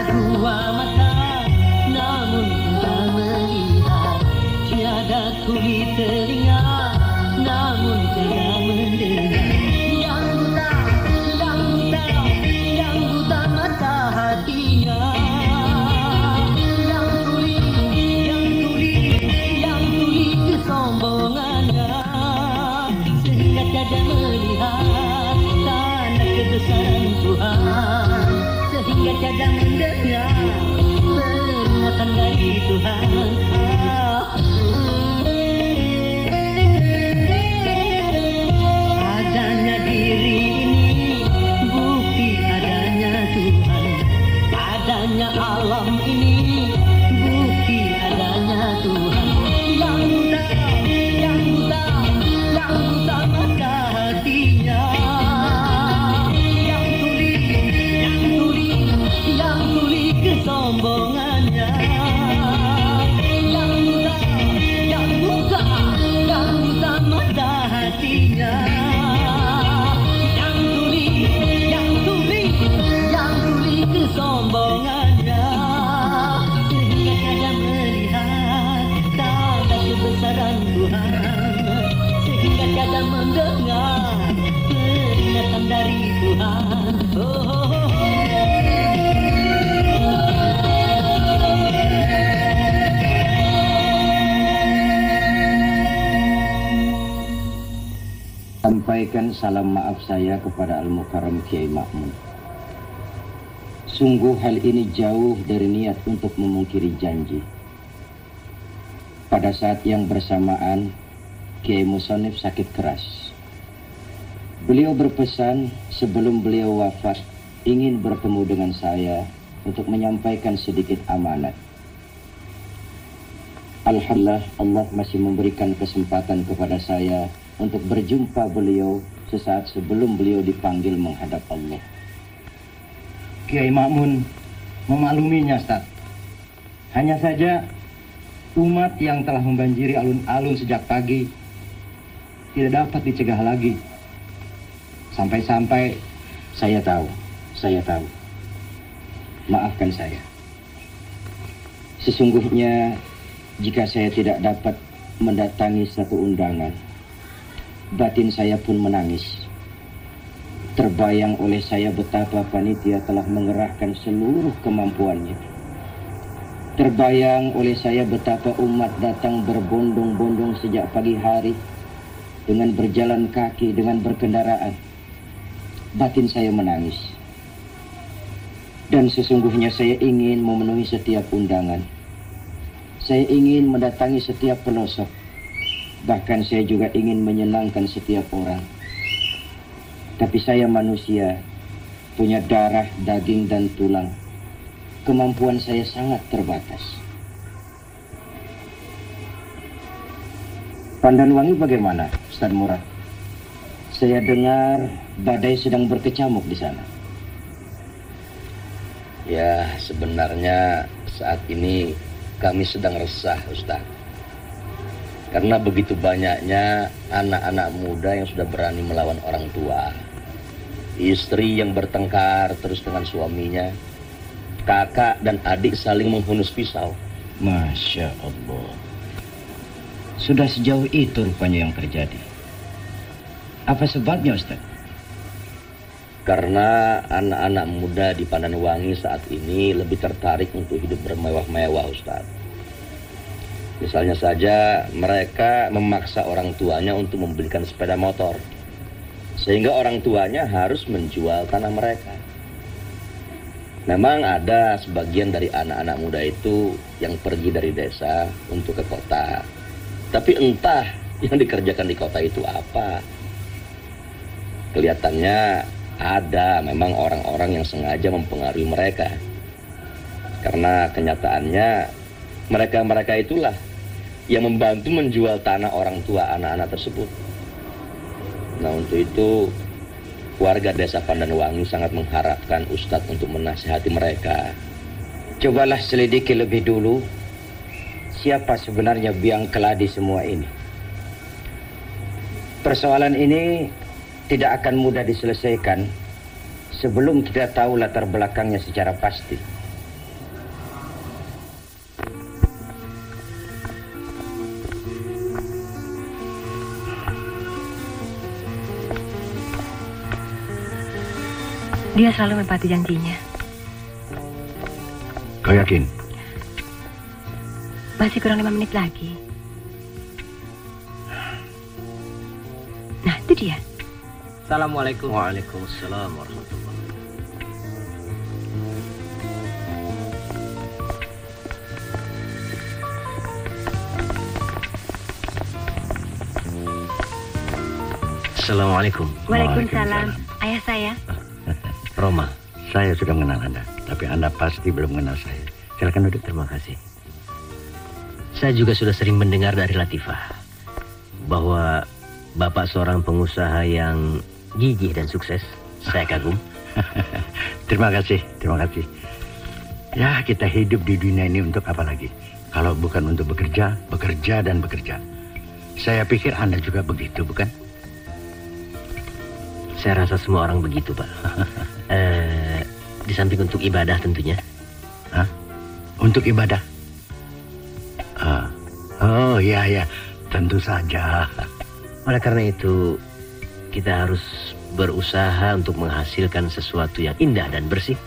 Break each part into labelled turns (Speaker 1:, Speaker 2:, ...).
Speaker 1: dua mata, namun tak melihat. Tiada kulit telinga, namun tidak mendengar. Yang buta, yang buta, yang buta mata hatinya. Yang tuli, yang tuli, yang tuli kesombongannya. Sehingga tiada melihat tanda kebesaran Tuhan. Sehingga tiada mendengar peringatan dari Tuhan. Adanya diri ini bukti adanya Tuhan. Adanya alam ini bukti adanya Tuhan. Yang buta, yang buta, yang buta mata hatinya. Yang tuli, yang tuli, yang tuli kesombongannya. Yang buta, yang buta, yang buta mata hatinya. Yang tuli, yang tuli, yang tuli kesombongannya. Sehingga tiada melihat tanda kebesaran Tuhan. Sehingga tiada mendengar peringatan dari Tuhan.
Speaker 2: Sampaikan salam maaf saya kepada Al-Mukarram Kiai Ma'mun. Sungguh hal ini jauh dari niat untuk memungkiri janji. Pada saat yang bersamaan, Kiai Musonif sakit keras. Beliau berpesan sebelum beliau wafat ingin bertemu dengan saya untuk menyampaikan sedikit amanat. Alhamdulillah, Allah masih memberikan kesempatan kepada saya untuk berjumpa beliau sesaat sebelum beliau dipanggil menghadap Allah. Kiai Ma'mun memakluminya, Ustaz. Hanya saja umat yang telah membanjiri alun-alun sejak pagi tidak dapat dicegah lagi. Sampai-sampai saya tahu. Maafkan saya. Sesungguhnya jika saya tidak dapat mendatangi satu undangan, batin saya pun menangis. Terbayang oleh saya betapa panitia telah mengerahkan seluruh kemampuannya. Terbayang oleh saya betapa umat datang berbondong-bondong sejak pagi hari dengan berjalan kaki, dengan berkendaraan. Batin saya menangis. Dan sesungguhnya saya ingin memenuhi setiap undangan. Saya ingin mendatangi setiap pelosok. Bahkan saya juga ingin menyenangkan setiap orang. Tapi saya manusia, punya darah, daging, dan tulang. Kemampuan saya sangat terbatas. Pandanwangi bagaimana, Ustaz Murad? Saya dengar badai sedang berkecamuk di sana.
Speaker 3: Ya, sebenarnya saat ini kami sedang resah, Ustaz. Karena begitu banyaknya anak-anak muda yang sudah berani melawan orang tua. Istri yang bertengkar terus dengan suaminya. Kakak dan adik saling menghunus pisau.
Speaker 2: Masya Allah. Sudah sejauh itu rupanya yang terjadi. Apa sebabnya, Ustaz?
Speaker 3: Karena anak-anak muda di Pandanwangi saat ini lebih tertarik untuk hidup bermewah-mewah, Ustaz. Misalnya saja mereka memaksa orang tuanya untuk membelikan sepeda motor. Sehingga orang tuanya harus menjual tanah mereka. Memang ada sebagian dari anak-anak muda itu yang pergi dari desa untuk ke kota. Tapi entah yang dikerjakan di kota itu apa. Kelihatannya ada memang orang-orang yang sengaja mempengaruhi mereka. Karena kenyataannya mereka-mereka itulah yang membantu menjual tanah orang tua anak-anak tersebut. Nah, untuk itu warga desa Pandanwangi sangat mengharapkan Ustadz untuk menasihati mereka.
Speaker 2: Cobalah selidiki lebih dulu siapa sebenarnya biang keladi semua ini. Persoalan ini tidak akan mudah diselesaikan sebelum kita tahu latar belakangnya secara pasti.
Speaker 4: Dia selalu menepati janjinya.
Speaker 5: Kau yakin?
Speaker 4: Masih kurang 5 menit lagi. Nah, itu dia.
Speaker 6: Assalamualaikum. Waalaikumsalam warahmatullahi. Assalamualaikum.
Speaker 4: Waalaikumsalam. Ayah saya.
Speaker 6: Roma.
Speaker 5: Saya sudah mengenal Anda, tapi Anda pasti belum mengenal saya. Silakan duduk.
Speaker 6: Terima kasih. Saya juga sudah sering mendengar dari Latifah bahwa Bapak seorang pengusaha yang gigih dan sukses. Saya kagum.
Speaker 5: Terima kasih. Ya, kita hidup di dunia ini untuk apa lagi? Kalau bukan untuk bekerja, bekerja dan bekerja. Saya pikir Anda juga begitu, bukan?
Speaker 6: Saya rasa semua orang begitu, Pak. Di samping untuk ibadah tentunya.
Speaker 5: Hah? Untuk ibadah? Oh, ya, tentu saja.
Speaker 6: Oleh karena itu, kita harus berusaha untuk menghasilkan sesuatu yang indah dan bersih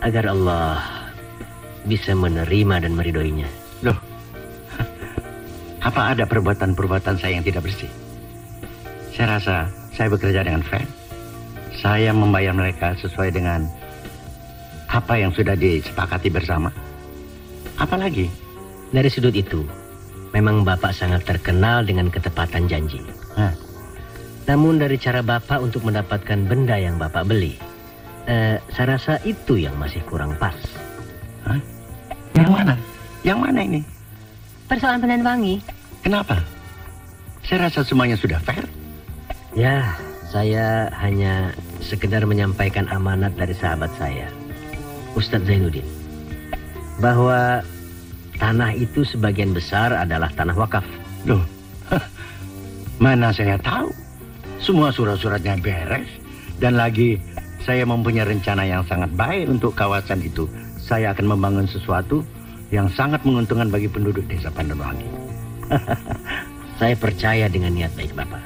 Speaker 6: agar Allah bisa menerima dan meridhoinya.
Speaker 5: Loh, apa ada perbuatan-perbuatan saya yang tidak bersih? Saya rasa saya bekerja dengan fair. Saya membayar mereka sesuai dengan apa yang sudah disepakati bersama. Apalagi?
Speaker 6: Dari sudut itu, memang Bapak sangat terkenal dengan ketepatan janji. Namun dari cara Bapak untuk mendapatkan benda yang Bapak beli, saya rasa itu yang masih kurang pas.
Speaker 5: Hah? Yang mana? Yang mana ini?
Speaker 4: Persoalan Pandan Wangi.
Speaker 5: Kenapa? Saya rasa semuanya sudah fair.
Speaker 6: Ya, saya hanya sekedar menyampaikan amanat dari sahabat saya, Ustadz Zainuddin, bahwa tanah itu sebagian besar adalah tanah wakaf.
Speaker 5: Loh, mana saya tahu? Semua surat-suratnya beres. Dan lagi, saya mempunyai rencana yang sangat baik untuk kawasan itu. Saya akan membangun sesuatu yang sangat menguntungkan bagi penduduk desa Pandanwangi.
Speaker 6: Saya percaya dengan niat baik Bapak.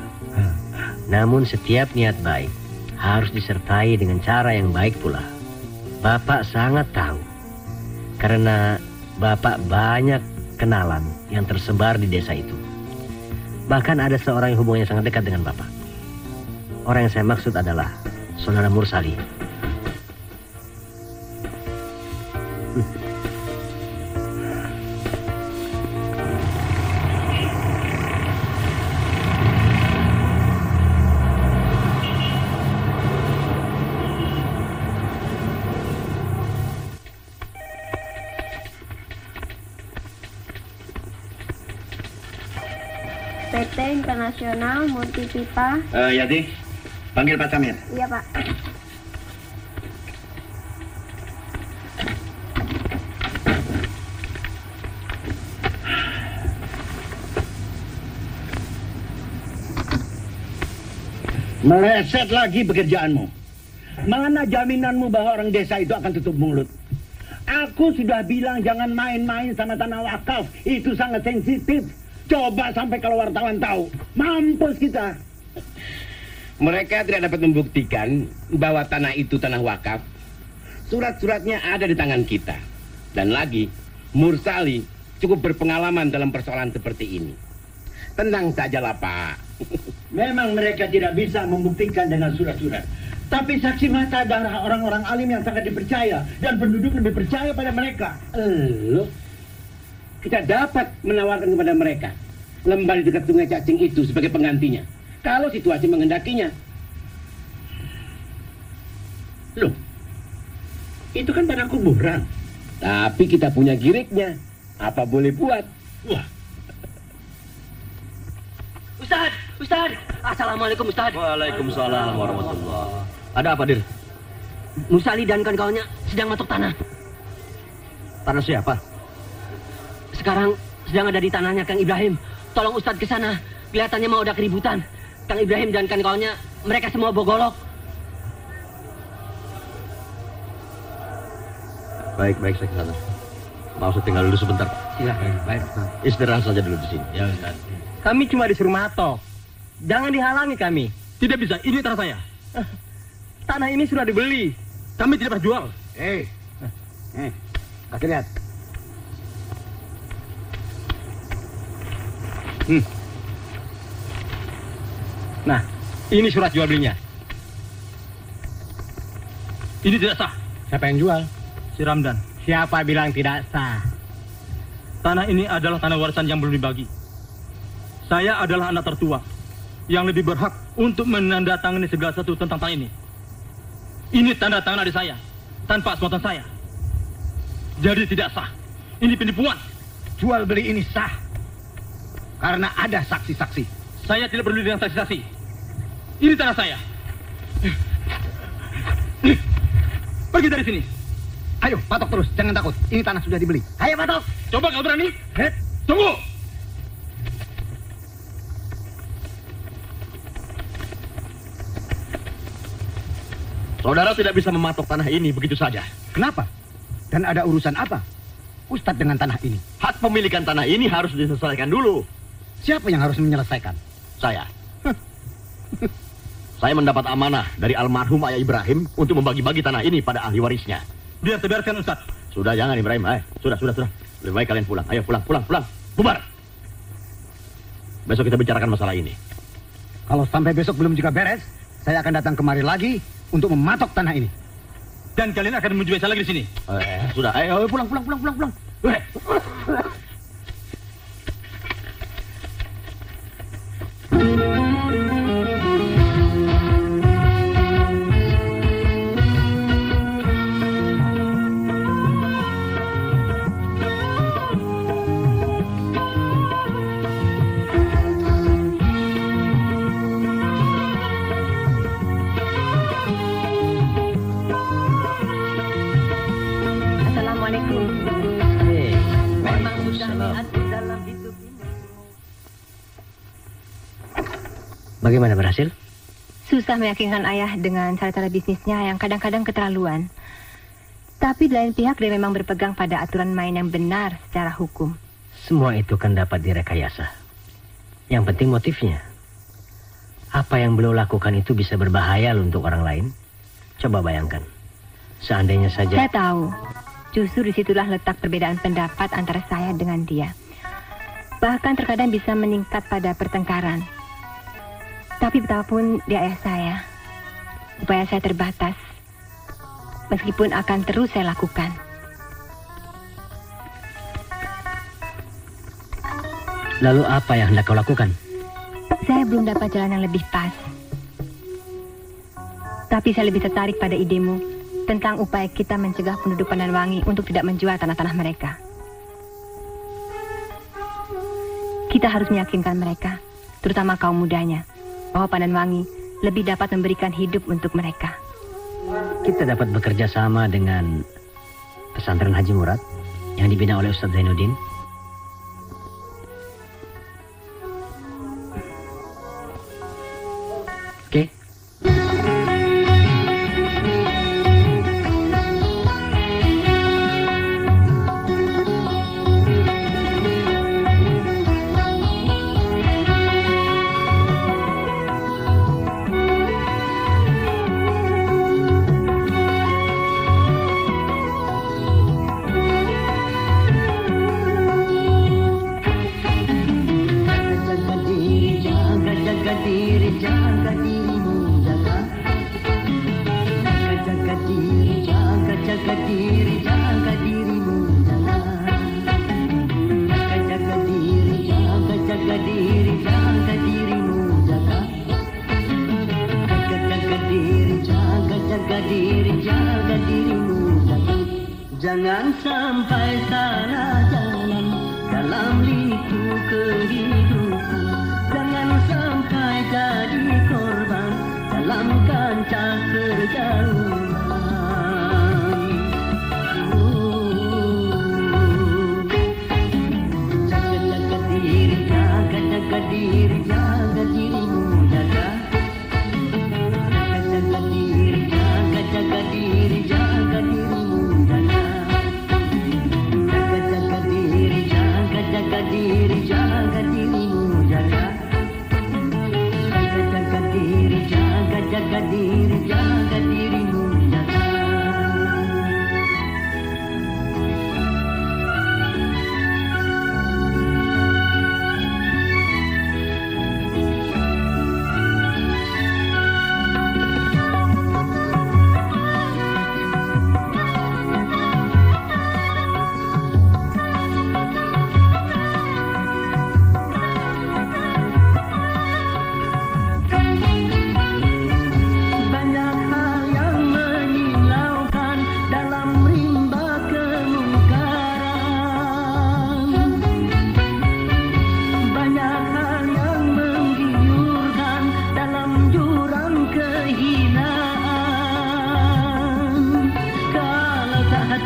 Speaker 6: Namun setiap niat baik harus disertai dengan cara yang baik pula. Bapak sangat tahu, karena Bapak banyak kenalan yang tersebar di desa itu. Bahkan ada seorang yang hubungannya sangat dekat dengan Bapak. Orang yang saya maksud adalah Saudara Mursali.
Speaker 7: PT Internasional Multipipa.
Speaker 5: Yati, panggil Pak Samir.
Speaker 7: Iya, Pak.
Speaker 2: Meleset lagi pekerjaanmu. Mana jaminanmu bahwa orang desa itu akan tutup mulut? Aku sudah bilang jangan main-main sama tanah wakaf. Itu sangat sensitif. Coba sampai kalau wartawan tahu, mampus kita.
Speaker 8: Mereka tidak dapat membuktikan bahwa tanah itu tanah wakaf. Surat-suratnya ada di tangan kita. Dan lagi, Mursali cukup berpengalaman dalam persoalan seperti ini. Tenang sajalah, Pak.
Speaker 2: Memang mereka tidak bisa membuktikan dengan surat-surat. Tapi saksi mata adalah orang-orang alim yang sangat dipercaya. Dan penduduk lebih percaya pada mereka.
Speaker 8: Kita dapat menawarkan kepada mereka lembar di dekat sungai Cacing itu sebagai penggantinya. Kalau situasi menghendakinya.
Speaker 2: Loh, itu kan tanah kuburan.
Speaker 8: Tapi kita punya giriknya. Apa boleh buat?
Speaker 2: Wah.
Speaker 6: Ustadz. Assalamualaikum Ustadz.
Speaker 3: Waalaikumsalam warahmatullahi. Ada apa, Dir?
Speaker 6: Mursali dan kawan-kawannya sedang matok tanah.
Speaker 3: Tanah siapa?
Speaker 6: Sekarang sedang ada di tanahnya Kang Ibrahim. Tolong Ustadz ke sana. Kelihatannya mau ada keributan. Kang Ibrahim dan kawan-kawannya, mereka semua bogolok.
Speaker 3: Baik, saya ke sana. Mau saya tinggal dulu sebentar.
Speaker 6: Silakan.
Speaker 3: Baik. Istirahat saja dulu di sini. Ya, Ustaz.
Speaker 6: Kami cuma disuruh matok. Jangan dihalangi kami.
Speaker 3: Tidak bisa, ini tanah saya.
Speaker 9: Tanah ini sudah dibeli. Kami tidak berjual.
Speaker 5: Kasih lihat.
Speaker 9: Nah, ini surat jual belinya. Ini tidak sah.
Speaker 6: Siapa yang jual?
Speaker 9: Si Ramdan.
Speaker 6: Siapa bilang tidak sah?
Speaker 9: Tanah ini adalah tanah warisan yang belum dibagi. Saya adalah anak tertua yang lebih berhak untuk menandatangani segala sesuatu tentang tanah ini. Ini tanda tangan adik saya tanpa sepotong saya. Jadi tidak sah. Ini penipuan.
Speaker 5: Jual beli ini sah. Karena ada saksi-saksi.
Speaker 9: Saya tidak peduli dengan saksi-saksi. Ini tanah saya. Pergi dari sini.
Speaker 5: Ayo, patok terus. Jangan takut. Ini tanah sudah dibeli. Ayo, patok.
Speaker 9: Coba kau berani. Tunggu.
Speaker 3: Saudara tidak bisa mematok tanah ini begitu saja.
Speaker 5: Kenapa? Dan ada urusan apa Ustadz dengan tanah ini?
Speaker 3: Hak pemilikan tanah ini harus diselesaikan dulu.
Speaker 5: Siapa yang harus menyelesaikan?
Speaker 3: Saya. Saya mendapat amanah dari almarhum Ayah Ibrahim untuk membagi-bagi tanah ini pada ahli warisnya.
Speaker 9: Biar sebiarkan Ustadz.
Speaker 3: Sudah, jangan Ibrahim. Sudah. Lebih baik kalian pulang. Ayo, pulang. Bubar. Besok kita bicarakan masalah ini.
Speaker 5: Kalau sampai besok belum juga beres, saya akan datang kemari lagi untuk mematok tanah ini.
Speaker 9: Dan kalian akan menjual saya lagi di sini.
Speaker 3: Sudah, ayo pulang.
Speaker 6: Bagaimana, berhasil?
Speaker 4: Susah meyakinkan ayah dengan cara-cara bisnisnya yang kadang-kadang keterlaluan. Tapi di lain pihak dia memang berpegang pada aturan main yang benar secara hukum.
Speaker 6: Semua itu kan dapat direkayasa. Yang penting motifnya. Apa yang beliau lakukan itu bisa berbahaya untuk orang lain. Coba bayangkan. Seandainya saja...
Speaker 4: Saya tahu. Justru disitulah letak perbedaan pendapat antara saya dengan dia. Bahkan terkadang bisa meningkat pada pertengkaran. Tapi betapapun dia ayah saya, upaya saya terbatas. Meskipun akan terus saya lakukan.
Speaker 6: Lalu apa yang hendak kau lakukan?
Speaker 4: Saya belum dapat jalan yang lebih pas. Tapi saya lebih tertarik pada idemu tentang upaya kita mencegah penduduk Pandanwangi untuk tidak menjual tanah-tanah mereka. Kita harus meyakinkan mereka, terutama kaum mudanya, bahwa Pandanwangi lebih dapat memberikan hidup untuk mereka.
Speaker 6: Kita dapat bekerja sama dengan pesantren Haji Murad yang dibina oleh Ustadz Zainuddin. Oke.
Speaker 1: Jangan sampai salah jalan dalam liku kehidupan. Jangan sampai jadi korban dalam kancah perjalanan. Jaga diri, jaga diri, jaga dirimu, jaga. Jaga diri, jaga diri, jaga dirimu, jaga. Jaga diri, jaga dirimu, jaga. Jaga diri, jaga diri, jaga diri.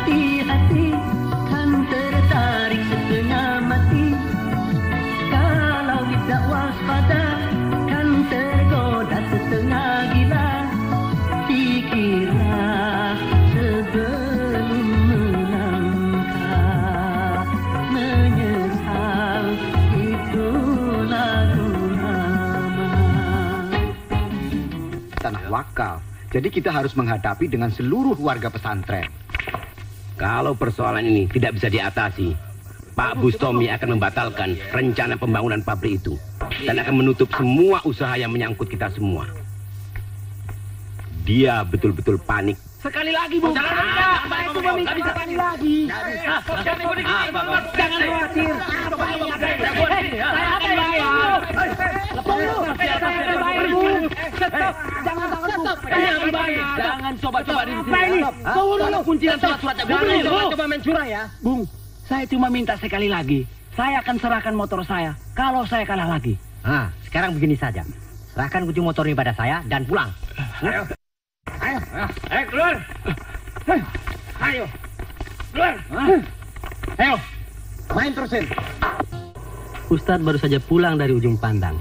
Speaker 1: hati-hati kan tertarik setengah mati. Kalau tidak waspada kan tergoda setengah gila. Pikirlah sebelum melangkah, menyesal itulah guna.
Speaker 10: Tanah wakaf. Jadi kita harus menghadapi dengan seluruh warga pesantren.
Speaker 8: Kalau persoalan ini tidak bisa diatasi, Pak Bustomi akan membatalkan rencana pembangunan pabrik itu dan akan menutup semua usaha yang menyangkut kita semua. Dia betul-betul panik.
Speaker 6: Sekali lagi, Bu. Apa itu meminta sekali lagi? Jangan khawatir. Saya akan bayar. Jangan coba-coba di sini. Tunggu dulu. Kuncian surat-suratnya. Jangan coba-coba main curang ya.
Speaker 10: Bung, saya cuma minta sekali lagi. Saya akan serahkan motor saya kalau saya kalah lagi.
Speaker 6: Nah, sekarang begini saja. Serahkan kunci motor ini pada saya dan pulang.
Speaker 8: Ayo, keluar. Ayo, keluar.
Speaker 10: Ayo, main terusin.
Speaker 6: Ustadz baru saja pulang dari ujung pandang.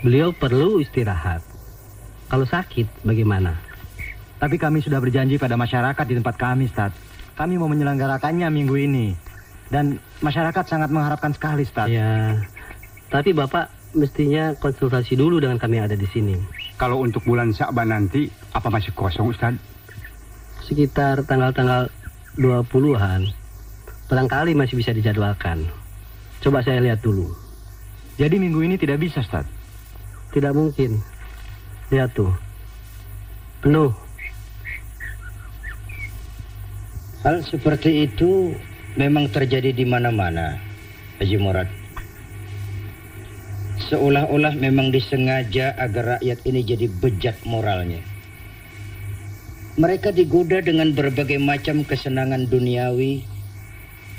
Speaker 6: Beliau perlu istirahat. Kalau sakit, bagaimana?
Speaker 11: Tapi kami sudah berjanji pada masyarakat di tempat kami, Ustaz. Kami mau menyelenggarakannya minggu ini. Dan masyarakat sangat mengharapkan sekali, Ustaz.
Speaker 6: Ya, tapi Bapak mestinya konsultasi dulu dengan kami yang ada di sini.
Speaker 10: Kalau untuk bulan Sya'ban nanti, apa masih kosong, Ustaz?
Speaker 6: Sekitar tanggal-tanggal 20-an. Barangkali masih bisa dijadwalkan. Coba saya lihat dulu.
Speaker 11: Jadi minggu ini tidak bisa, Ustaz?
Speaker 6: Tidak mungkin. Lihat tuh. Penuh.
Speaker 2: Hal seperti itu memang terjadi di mana-mana, Haji Murad. Seolah-olah memang disengaja agar rakyat ini jadi bejat moralnya. Mereka digoda dengan berbagai macam kesenangan duniawi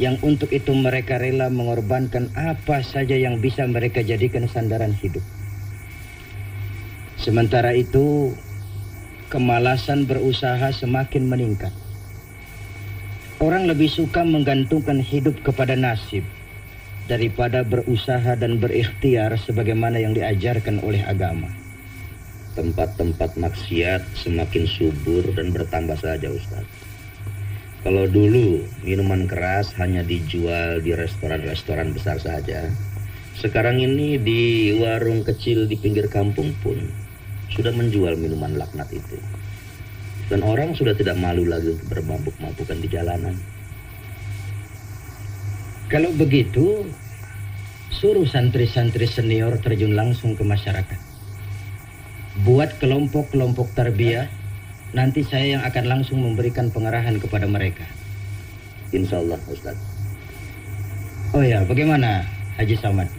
Speaker 2: yang untuk itu mereka rela mengorbankan apa saja yang bisa mereka jadikan sandaran hidup. Sementara itu, kemalasan berusaha semakin meningkat. Orang lebih suka menggantungkan hidup kepada nasib daripada berusaha dan berikhtiar sebagaimana yang diajarkan oleh agama.
Speaker 3: Tempat-tempat maksiat semakin subur dan bertambah saja, Ustaz. Kalau dulu minuman keras hanya dijual di restoran-restoran besar saja, sekarang ini di warung kecil di pinggir kampung pun sudah menjual minuman laknat itu. Dan orang sudah tidak malu lagi untuk bermabuk-mabukan di jalanan.
Speaker 2: Kalau begitu, suruh santri-santri senior terjun langsung ke masyarakat. Buat kelompok-kelompok tarbiyah, nanti saya yang akan langsung memberikan pengarahan kepada mereka.
Speaker 3: Insya Allah, Ustaz.
Speaker 2: Oh ya, bagaimana Haji Samad?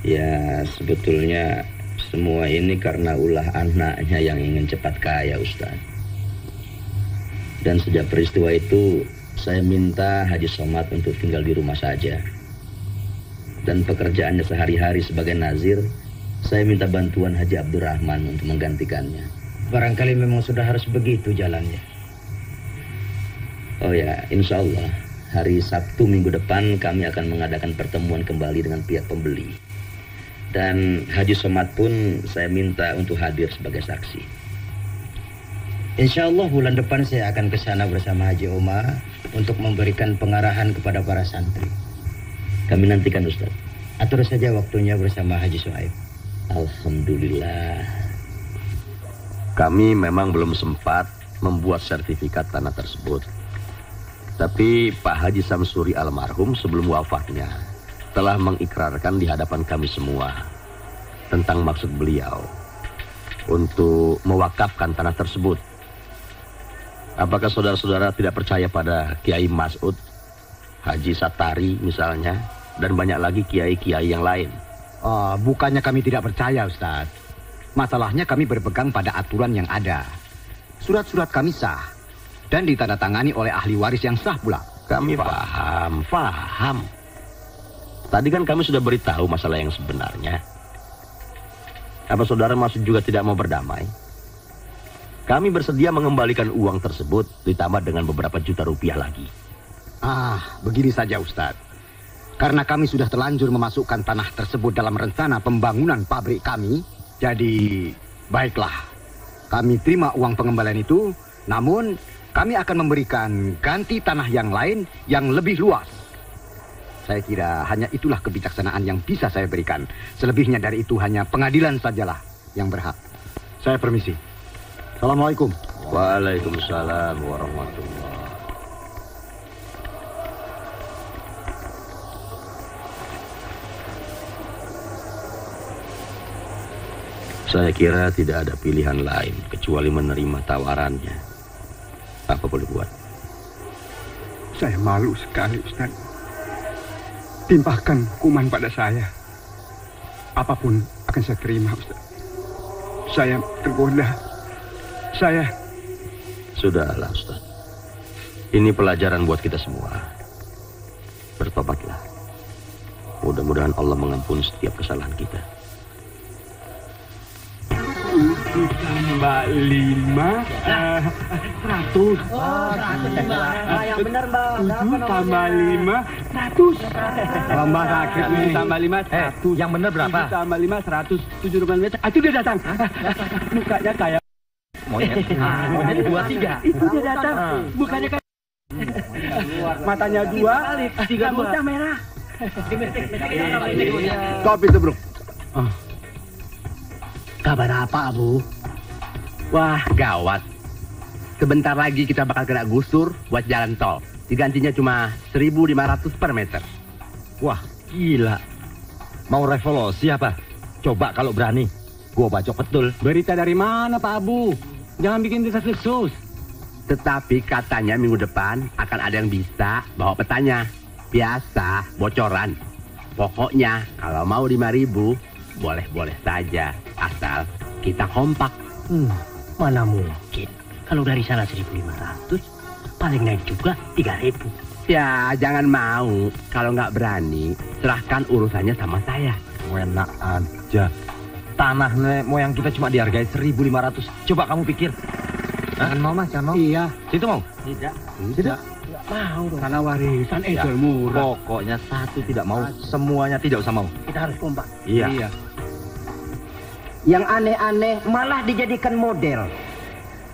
Speaker 3: Ya, sebetulnya semua ini karena ulah anaknya yang ingin cepat kaya, Ustaz. Dan sejak peristiwa itu, saya minta Haji Somad untuk tinggal di rumah saja. Dan pekerjaannya sehari-hari sebagai nazir, saya minta bantuan Haji Abdurrahman untuk menggantikannya.
Speaker 2: Barangkali memang sudah harus begitu jalannya.
Speaker 3: Oh ya, insya Allah hari Sabtu minggu depan kami akan mengadakan pertemuan kembali dengan pihak pembeli. Dan Haji Somad pun saya minta untuk hadir sebagai saksi.
Speaker 2: Insya Allah bulan depan saya akan ke sana bersama Haji Omar untuk memberikan pengarahan kepada para santri.
Speaker 3: Kami nantikan, Ustaz.
Speaker 2: Atur saja waktunya bersama Haji Suhaib.
Speaker 3: Alhamdulillah. Kami memang belum sempat membuat sertifikat tanah tersebut. Tapi Pak Haji Samsuri almarhum sebelum wafatnya telah mengikrarkan di hadapan kami semua tentang maksud beliau untuk mewakafkan tanah tersebut. Apakah saudara-saudara tidak percaya pada Kiai Mas'ud, Haji Satari misalnya, dan banyak lagi kiai-kiai yang lain?
Speaker 10: Oh, bukannya kami tidak percaya, Ustaz. Masalahnya kami berpegang pada aturan yang ada. Surat-surat kami sah dan ditandatangani oleh ahli waris yang sah pula.
Speaker 3: Kami paham. Tadi kan kami sudah beritahu masalah yang sebenarnya. Apa saudara masih juga tidak mau berdamai? Kami bersedia mengembalikan uang tersebut ditambah dengan beberapa juta rupiah lagi.
Speaker 10: Begini saja Ustadz. Karena kami sudah terlanjur memasukkan tanah tersebut dalam rencana pembangunan pabrik kami, jadi baiklah. Kami terima uang pengembalian itu, namun kami akan memberikan ganti tanah yang lain yang lebih luas. Saya kira hanya itulah kebijaksanaan yang bisa saya berikan. Selebihnya dari itu hanya pengadilan sajalah yang berhak. Saya permisi. Assalamualaikum.
Speaker 3: Waalaikumsalam warahmatullahi. Saya kira tidak ada pilihan lain kecuali menerima tawarannya. Apa boleh buat?
Speaker 12: Saya malu sekali, Ustaz. Timpahkan hukuman pada saya. Apapun akan saya terima, Ustaz. Saya tergoda.
Speaker 3: Sudahlah, Ustaz. Ini pelajaran buat kita semua. Bertobatlah. Mudah-mudahan Allah mengampuni setiap kesalahan kita.
Speaker 12: Tambah 5 100.
Speaker 6: Yang benar, Bang.
Speaker 12: 7 tambah 5 100. Kalau Mbak sakit nih tambah 5 100.
Speaker 11: Yang benar berapa?
Speaker 12: 7 tambah 5 100. 7 tambah 5. Itu dia datang. Mukanya kayak
Speaker 11: Monyet 23.
Speaker 12: Itu dia datang. Mukanya kayak matanya 2, 3 rambutnya merah.
Speaker 10: Kopi tubruk.
Speaker 6: Kabar apa, Abu?
Speaker 8: Wah, gawat. Sebentar lagi kita bakal kena gusur buat jalan tol. Digantinya cuma 1.500 per meter.
Speaker 11: Wah, gila. Mau revolusi apa? Coba kalau berani. Gua bacok betul.
Speaker 12: Berita dari mana, Pak Abu? Jangan bikin desas-desus.
Speaker 8: Tetapi katanya minggu depan akan ada yang bisa bawa petanya. Biasa, bocoran. Pokoknya kalau mau 5.000, boleh-boleh saja. Asal kita kompak.
Speaker 6: Mana mungkin. Kalau dari sana 1.500, paling naik juga 3.000.
Speaker 8: Ya, jangan mau. Kalau nggak berani, serahkan urusannya sama saya.
Speaker 11: Enak aja. Tanah nenek moyang kita cuma dihargai 1.500. Coba kamu pikir. Jangan mau, Mas. Jangan mau.
Speaker 12: Iya.
Speaker 11: Situ mau?
Speaker 6: Tidak.
Speaker 11: Tidak.
Speaker 6: Mau dong.
Speaker 12: Karena warisan
Speaker 11: Ya,
Speaker 12: murah.
Speaker 11: pokoknya satu tidak mau, semuanya tidak usah mau.
Speaker 6: Kita harus kompak.
Speaker 11: Iya.
Speaker 2: Yang aneh-aneh malah dijadikan model.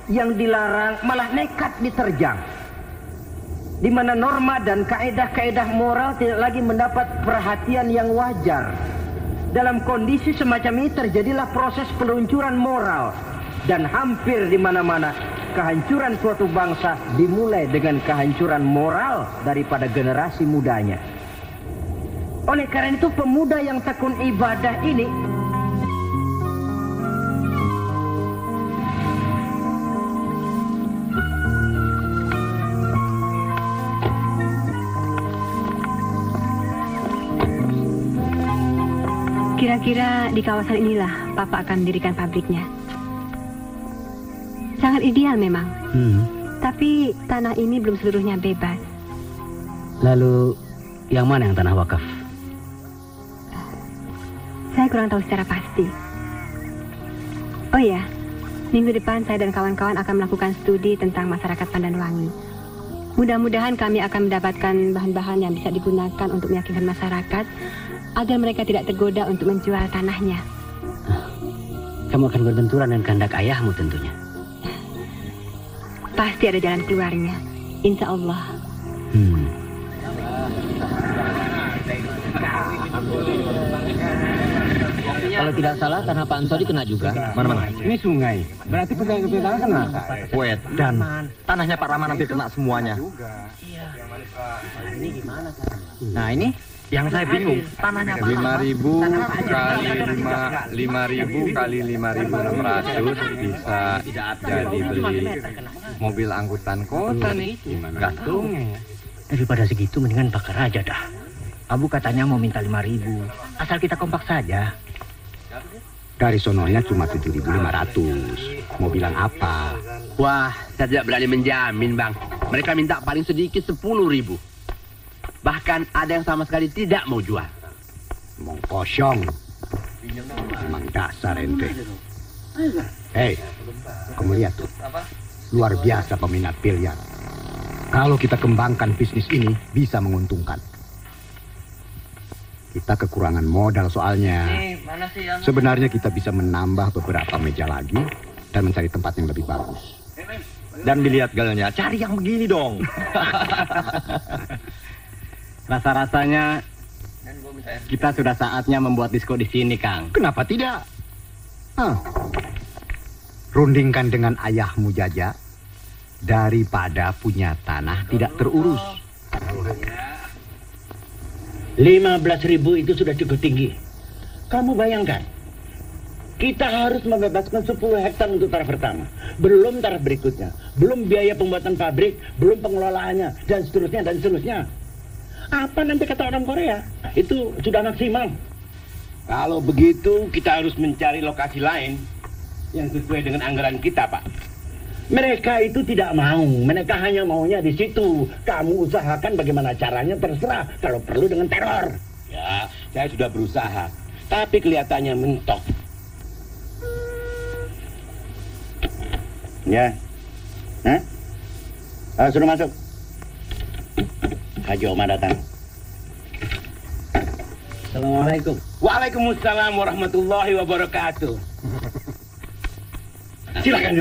Speaker 2: Yang dilarang malah nekat diterjang. Di mana norma dan kaedah-kaedah moral tidak lagi mendapat perhatian yang wajar. Dalam kondisi semacam ini terjadilah proses peluncuran moral. Dan hampir di mana-mana kehancuran suatu bangsa dimulai dengan kehancuran moral daripada generasi mudanya. Oleh karena itu pemuda yang tekun ibadah ini
Speaker 4: kira-kira di kawasan inilah Papa akan mendirikan pabriknya. Sangat ideal memang. Tapi tanah ini belum seluruhnya bebas.
Speaker 6: Lalu, yang mana yang tanah wakaf?
Speaker 4: Saya kurang tahu secara pasti. Oh iya, minggu depan saya dan kawan-kawan akan melakukan studi tentang masyarakat Pandanwangi. Mudah-mudahan kami akan mendapatkan bahan-bahan yang bisa digunakan untuk meyakinkan masyarakat agar mereka tidak tergoda untuk menjual tanahnya.
Speaker 6: Kamu akan berbenturan dengan kehendak ayahmu tentunya.
Speaker 4: Pasti ada jalan keluarnya, insya Allah.
Speaker 6: Kalau tidak salah, tanah Pak Ansori kena juga.
Speaker 11: Mana-mana?
Speaker 12: Ini sungai. Berarti petani kena.
Speaker 11: Wet, dan tanahnya Pak Rahman hampir kena semuanya.
Speaker 6: Ini gimana,
Speaker 11: Nah ini yang saya bingung. Tanahnya Pak
Speaker 13: 5.000 kali 5.600 bisa jadi beli mobil angkutan kota nih. Gimana? Gantungnya.
Speaker 6: Daripada segitu, mendingan bakar aja dah. Abu katanya mau minta 5.000. Asal kita kompak saja.
Speaker 10: Dari sononya cuma 7.500. Mau bilang apa?
Speaker 8: Wah, saya tidak berani menjamin, Bang. Mereka minta paling sedikit 10.000. Bahkan ada yang sama sekali tidak mau jual.
Speaker 10: Ngomong kosong. Emang dasar ente. Hei, kamu lihat tuh. Luar biasa peminat biliar. Kalau kita kembangkan bisnis ini, bisa menguntungkan. Kita kekurangan modal soalnya. Sebenarnya kita bisa menambah beberapa meja lagi dan mencari tempat yang lebih bagus.
Speaker 5: Dan biliar galnya, cari yang begini dong.
Speaker 11: Rasa-rasanya kita sudah saatnya membuat disko di sini, Kang.
Speaker 10: Kenapa tidak? Rundingkan dengan ayahmu, Jaja. Daripada punya tanah tidak terurus.
Speaker 2: 15.000 itu sudah cukup tinggi. Kamu bayangkan, kita harus membebaskan 10 hektar untuk taraf pertama. Belum taraf berikutnya. Belum biaya pembuatan pabrik, belum pengelolaannya, dan seterusnya. Apa nanti kata orang Korea? Itu sudah maksimal.
Speaker 8: Kalau begitu, kita harus mencari lokasi lain yang sesuai dengan anggaran kita, Pak.
Speaker 2: Mereka itu tidak mau. Mereka hanya maunya di situ. Kamu usahakan bagaimana caranya, terserah. Kalau perlu dengan teror.
Speaker 8: Ya, saya sudah berusaha. Tapi kelihatannya mentok.
Speaker 2: Ya. Suruh masuk. Haji Omar datang.
Speaker 8: Assalamualaikum. Waalaikumsalam warahmatullahi wabarakatuh.
Speaker 2: Silakan.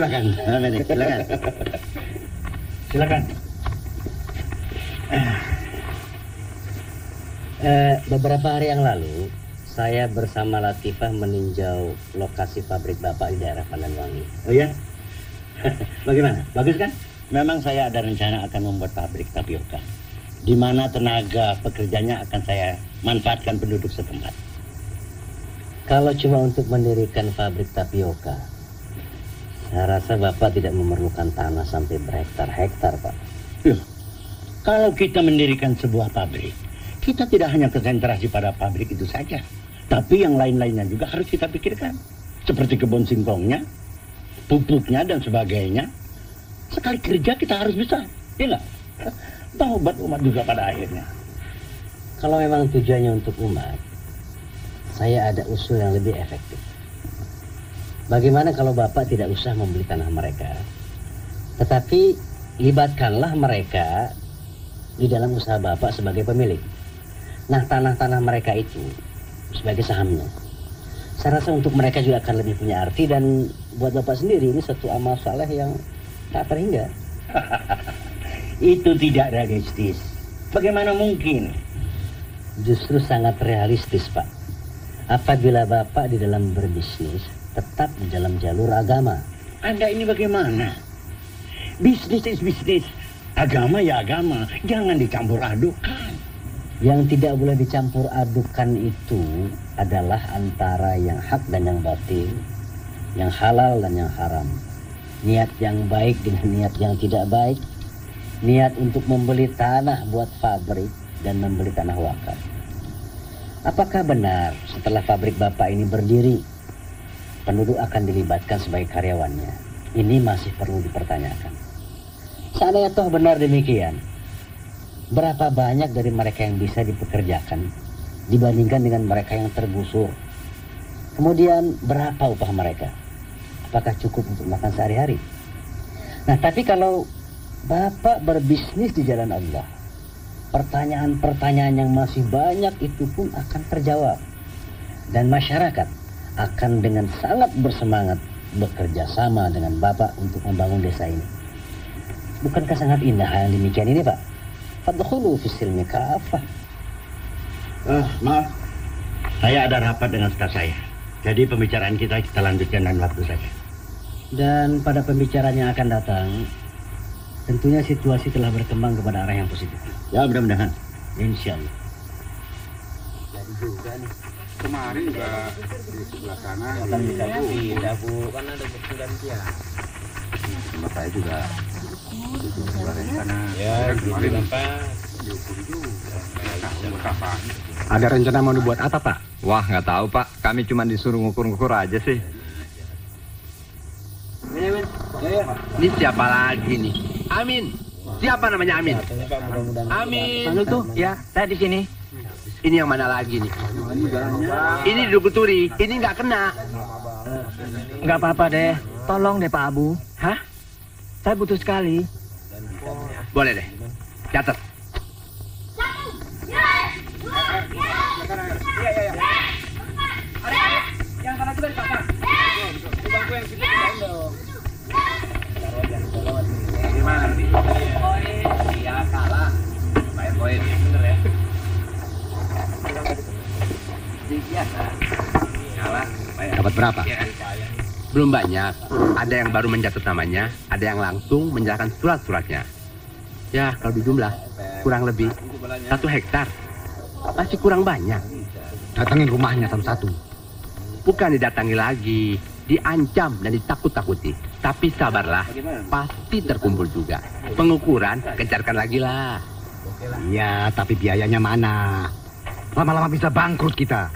Speaker 2: Silakan.
Speaker 6: Beberapa hari yang lalu, saya bersama Latifah meninjau lokasi pabrik Bapak di daerah Pandanwangi.
Speaker 2: Oh ya? Bagaimana? Bagus kan? Memang saya ada rencana akan membuat pabrik tapioka, di mana tenaga pekerjanya akan saya manfaatkan penduduk setempat.
Speaker 6: Kalau cuma untuk mendirikan pabrik tapioka, saya rasa Bapak tidak memerlukan tanah sampai berhektar-hektar, Pak.
Speaker 2: Ya, kalau kita mendirikan sebuah pabrik, kita tidak hanya konsentrasi pada pabrik itu saja, tapi yang lain-lainnya juga harus kita pikirkan. Seperti kebun singkongnya, pupuknya, dan sebagainya. Sekali kerja kita harus bisa, ya nggak? Taubat umat juga pada akhirnya.
Speaker 6: Kalau memang tujuannya untuk umat, saya ada usul yang lebih efektif. Bagaimana kalau Bapak tidak usah membeli tanah mereka, tetapi libatkanlah mereka di dalam usaha Bapak sebagai pemilik. Nah, tanah-tanah mereka itu sebagai sahamnya. Saya rasa untuk mereka juga akan lebih punya arti, dan buat Bapak sendiri ini satu amal saleh yang tak terhingga.
Speaker 2: Itu tidak realistis. Bagaimana mungkin?
Speaker 6: Justru sangat realistis, Pak. Apabila Bapak di dalam berbisnis tetap di dalam jalur agama.
Speaker 2: Anda ini bagaimana? Bisnis is bisnis, agama ya agama, jangan dicampur adukan.
Speaker 6: Yang tidak boleh dicampur adukan itu adalah antara yang hak dan yang batil, yang halal dan yang haram, niat yang baik dengan niat yang tidak baik, niat untuk membeli tanah buat pabrik dan membeli tanah wakaf. Apakah benar setelah pabrik Bapak ini berdiri, penduduk akan dilibatkan sebagai karyawannya? Ini masih perlu dipertanyakan. Seandainya toh benar demikian, berapa banyak dari mereka yang bisa dipekerjakan dibandingkan dengan mereka yang tergusur? Kemudian berapa upah mereka? Apakah cukup untuk makan sehari-hari? Nah, tapi kalau Bapak berbisnis di jalan Allah, pertanyaan-pertanyaan yang masih banyak itu pun akan terjawab. Dan masyarakat akan dengan sangat bersemangat bekerja sama dengan Bapak untuk membangun desa ini. Bukankah sangat indah yang demikian ini, Pak? Fadkhulu fis silmi kafah.
Speaker 2: Maaf, saya ada rapat dengan staf saya. Jadi pembicaraan kita lanjutkan lain waktu saja.
Speaker 6: Dan pada pembicaraan yang akan datang, tentunya situasi telah berkembang kepada arah yang positif.
Speaker 2: Ya, mudah-mudahan.
Speaker 6: Insya Allah.
Speaker 12: Jadi juga nih. Kemarin juga di sebelah sana.
Speaker 6: Akan bisa pindah, Bu. Kan ada pergantian.
Speaker 13: Sama saya juga. Di sebelah sana.
Speaker 12: Ya, kemarin Bapak.
Speaker 10: Ada rencana mau dibuat apa, Pak?
Speaker 13: Wah, nggak tahu, Pak. Kami cuma disuruh ngukur-ngukur aja sih. Ini siapa lagi nih? Amin. Siapa namanya Amin? Amin.
Speaker 11: Anu tuh, ya, saya di sini.
Speaker 13: Ini yang mana lagi nih? Ini di Dukuturi. Ini nggak kena.
Speaker 11: Nggak apa-apa deh. Tolong deh Pak Abu.
Speaker 6: Hah?
Speaker 11: Saya butuh sekali.
Speaker 8: Boleh deh. Catat.
Speaker 2: Yang kanan juga dipasang. Di bangku yang situ pindahin dong. Gimana nih? Poin. Iya, kalah. Bayar poin. Bener ya? Biasa.
Speaker 8: Kalah. Dapat berapa? Belum banyak. Ada yang baru mencatat namanya, ada yang langsung menyerahkan surat-suratnya. Ya, kalau dijumlah, kurang lebih 1 hektar. Masih kurang banyak.
Speaker 10: Datangin rumahnya satu-satu.
Speaker 8: Bukan didatangi lagi, diancam dan ditakut-takuti. Tapi sabarlah, pasti terkumpul juga. Pengukuran, kejarkan lagi lah.
Speaker 10: Iya, tapi biayanya mana? Lama-lama bisa bangkrut kita.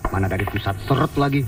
Speaker 10: Mana dari pusat seret lagi.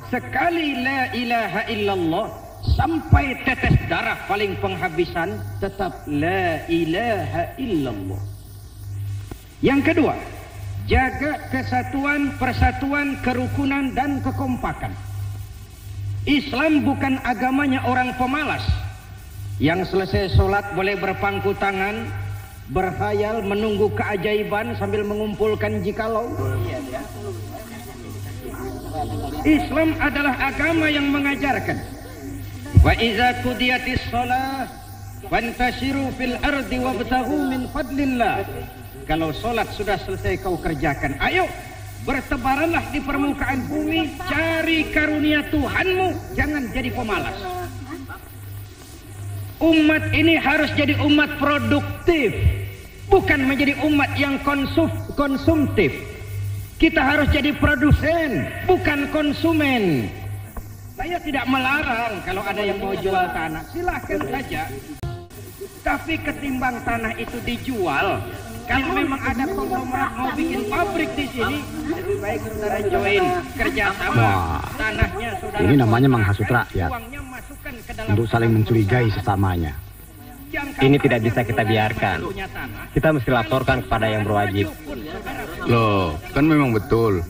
Speaker 2: Sekali la ilaha illallah sampai tetes darah paling penghabisan, tetap la ilaha illallah. Yang kedua, jaga kesatuan, persatuan, kerukunan dan kekompakan. Islam bukan agamanya orang pemalas yang selesai sholat boleh berpangku tangan, berkhayal menunggu keajaiban sambil mengumpulkan jikalau. Islam adalah agama yang mengajarkan wa iza qudiyatis shalah fantashiru fil ardi wabtaghu min fadlillah. Kalau salat sudah selesai kau kerjakan, ayo bertebaranlah di permukaan bumi, cari karunia Tuhanmu, jangan jadi pemalas. Umat ini harus jadi umat produktif, bukan menjadi umat yang konsumtif. Kita harus jadi produsen, bukan konsumen. Saya tidak melarang kalau ada yang mau jual tanah, silahkan saja. Tapi ketimbang tanah itu dijual, kalau memang ada konglomerat mau bikin pabrik di sini, lebih baik saudara join kerjasama. Tanahnya saudara.
Speaker 10: Ini namanya menghasut rakyat untuk saling mencurigai sesamanya.
Speaker 6: Ini tidak bisa kita biarkan. Kita mesti laporkan kepada yang berwajib.
Speaker 14: Loh, kan memang betul.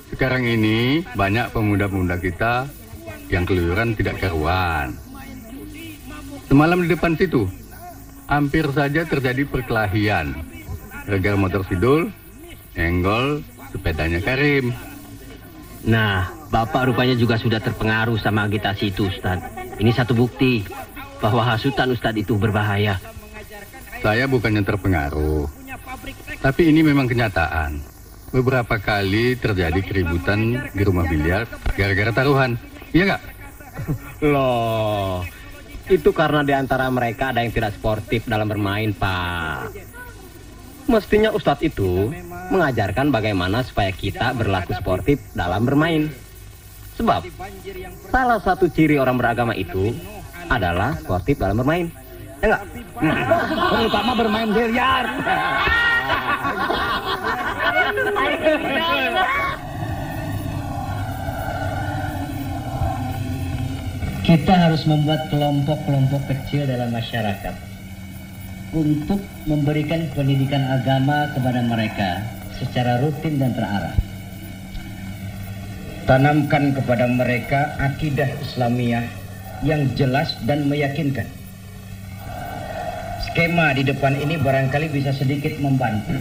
Speaker 14: Sekarang ini banyak pemuda-pemuda kita yang keluyuran tidak karuan. Semalam di depan situ, hampir saja terjadi perkelahian. Gara-gara motor Sidul, enggol sepedanya Karim.
Speaker 6: Nah, Bapak rupanya juga sudah terpengaruh sama agitasi itu, Ustadz. Ini satu bukti bahwa hasutan Ustadz itu berbahaya.
Speaker 14: Saya bukannya terpengaruh, tapi ini memang kenyataan. Beberapa kali terjadi keributan di rumah biliar gara-gara taruhan. Iya nggak?
Speaker 6: Loh, itu karena di antara mereka ada yang tidak sportif dalam bermain, Pak. Mestinya Ustadz itu mengajarkan bagaimana supaya kita berlaku sportif dalam bermain. Sebab salah satu ciri orang beragama itu adalah sportif dalam bermain. Ya enggak?
Speaker 10: Terutama bermain biliar.
Speaker 2: Kita harus membuat kelompok-kelompok kecil dalam masyarakat untuk memberikan pendidikan agama kepada mereka secara rutin dan terarah. Tanamkan kepada mereka akidah Islamiyah yang jelas dan meyakinkan. Skema di depan ini barangkali bisa sedikit membantu.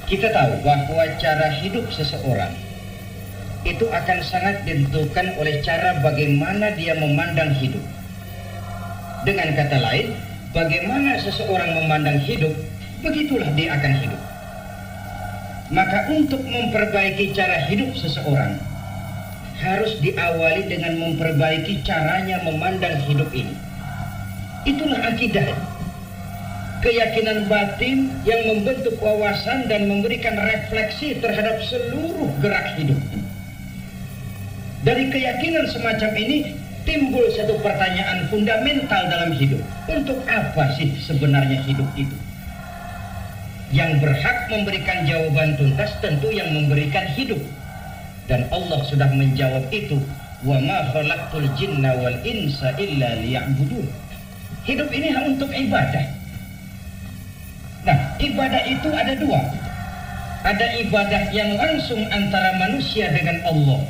Speaker 2: Kita tahu bahwa cara hidup seseorang itu akan sangat ditentukan oleh cara bagaimana dia memandang hidup. Dengan kata lain, bagaimana seseorang memandang hidup, begitulah dia akan hidup. Maka untuk memperbaiki cara hidup seseorang, harus diawali dengan memperbaiki caranya memandang hidup ini. Itulah akidah. Keyakinan batin yang membentuk wawasan dan memberikan refleksi terhadap seluruh gerak hidup. Dari keyakinan semacam ini timbul satu pertanyaan fundamental dalam hidup. Untuk apa sih sebenarnya hidup itu? Yang berhak memberikan jawaban tuntas tentu yang memberikan hidup. Dan Allah sudah menjawab itu. Wa ma khalaqtul jinna wal insa illa liya'budun. Hidup ini untuk ibadah. Nah, ibadah itu ada dua. Ada ibadah yang langsung antara manusia dengan Allah,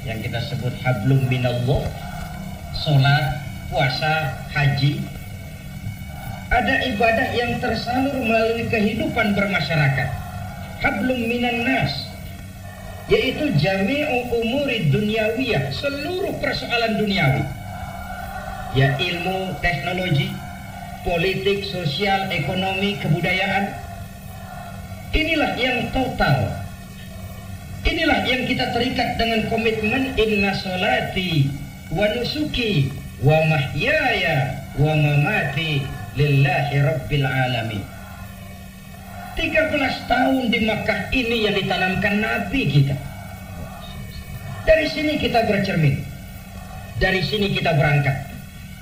Speaker 2: yang kita sebut hablum minallah, sholat, puasa, haji. Ada ibadah yang tersalur melalui kehidupan bermasyarakat, hablum minan nas, yaitu jami'u umuri dunyawiyah, seluruh persoalan duniawi, ya ilmu, teknologi, politik, sosial, ekonomi, kebudayaan. Inilah yang total. Inilah yang kita terikat dengan komitmen inna sholati wa nusuki wa mahyaya wa mamati lillahi rabbil alamin. 13 tahun di Makkah ini yang ditanamkan Nabi kita. Dari sini kita bercermin. Dari sini kita berangkat.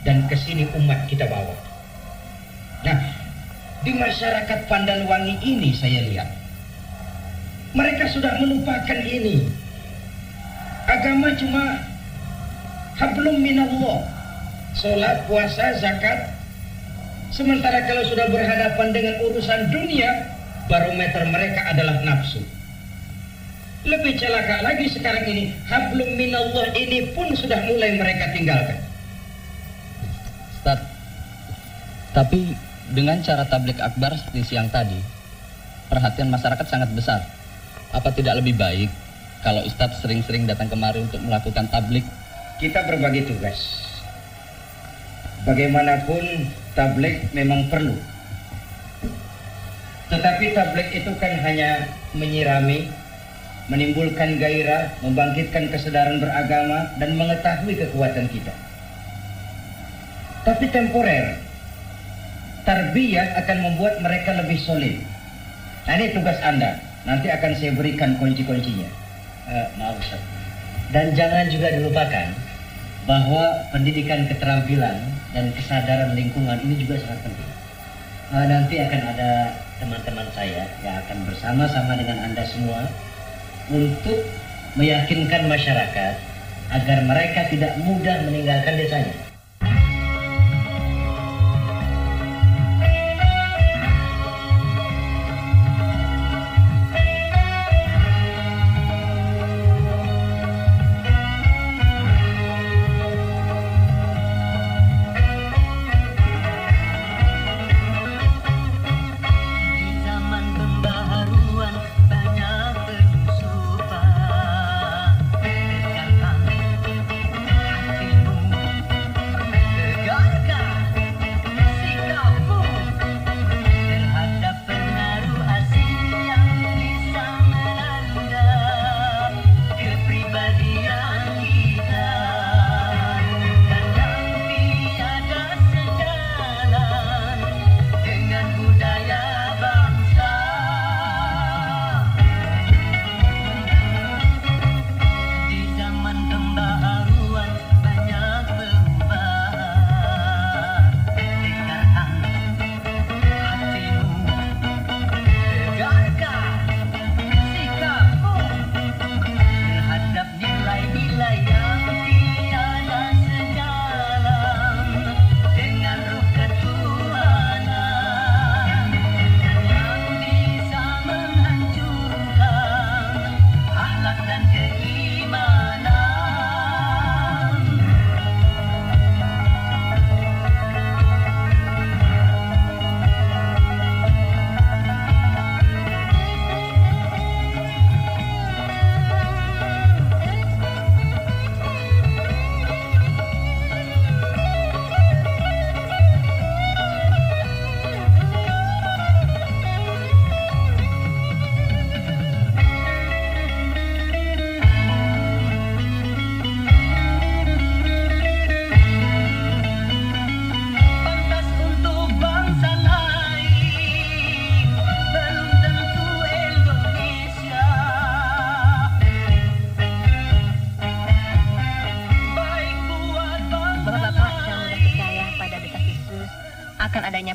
Speaker 2: Dan ke sini umat kita bawa. Nah, di masyarakat Pandanwangi ini saya lihat mereka sudah melupakan ini. Agama cuma hablum minallah, sholat, puasa, zakat. Sementara kalau sudah berhadapan dengan urusan dunia, barometer mereka adalah nafsu. Lebih celaka lagi sekarang ini, hablum minallah ini pun sudah mulai mereka tinggalkan.
Speaker 15: Ustaz, tapi dengan cara tablik akbar seperti siang tadi, perhatian masyarakat sangat besar. Apa tidak lebih baik kalau Ustadz sering-sering datang kemari untuk melakukan tablik?
Speaker 2: Kita berbagi tugas. Bagaimanapun tablik memang perlu. Tetapi tablik itu kan hanya menyirami, menimbulkan gairah, membangkitkan kesadaran beragama, dan mengetahui kekuatan kita. Tapi temporer. Tarbiyah akan membuat mereka lebih solid. Nah, ini tugas Anda. Nanti akan saya berikan kunci-kuncinya. Maaf, Ustaz.
Speaker 6: Dan jangan juga dilupakan bahwa pendidikan keterampilan dan kesadaran lingkungan ini juga sangat penting. Nanti akan ada teman-teman saya yang akan bersama-sama dengan Anda semua untuk meyakinkan masyarakat agar mereka tidak mudah meninggalkan desanya.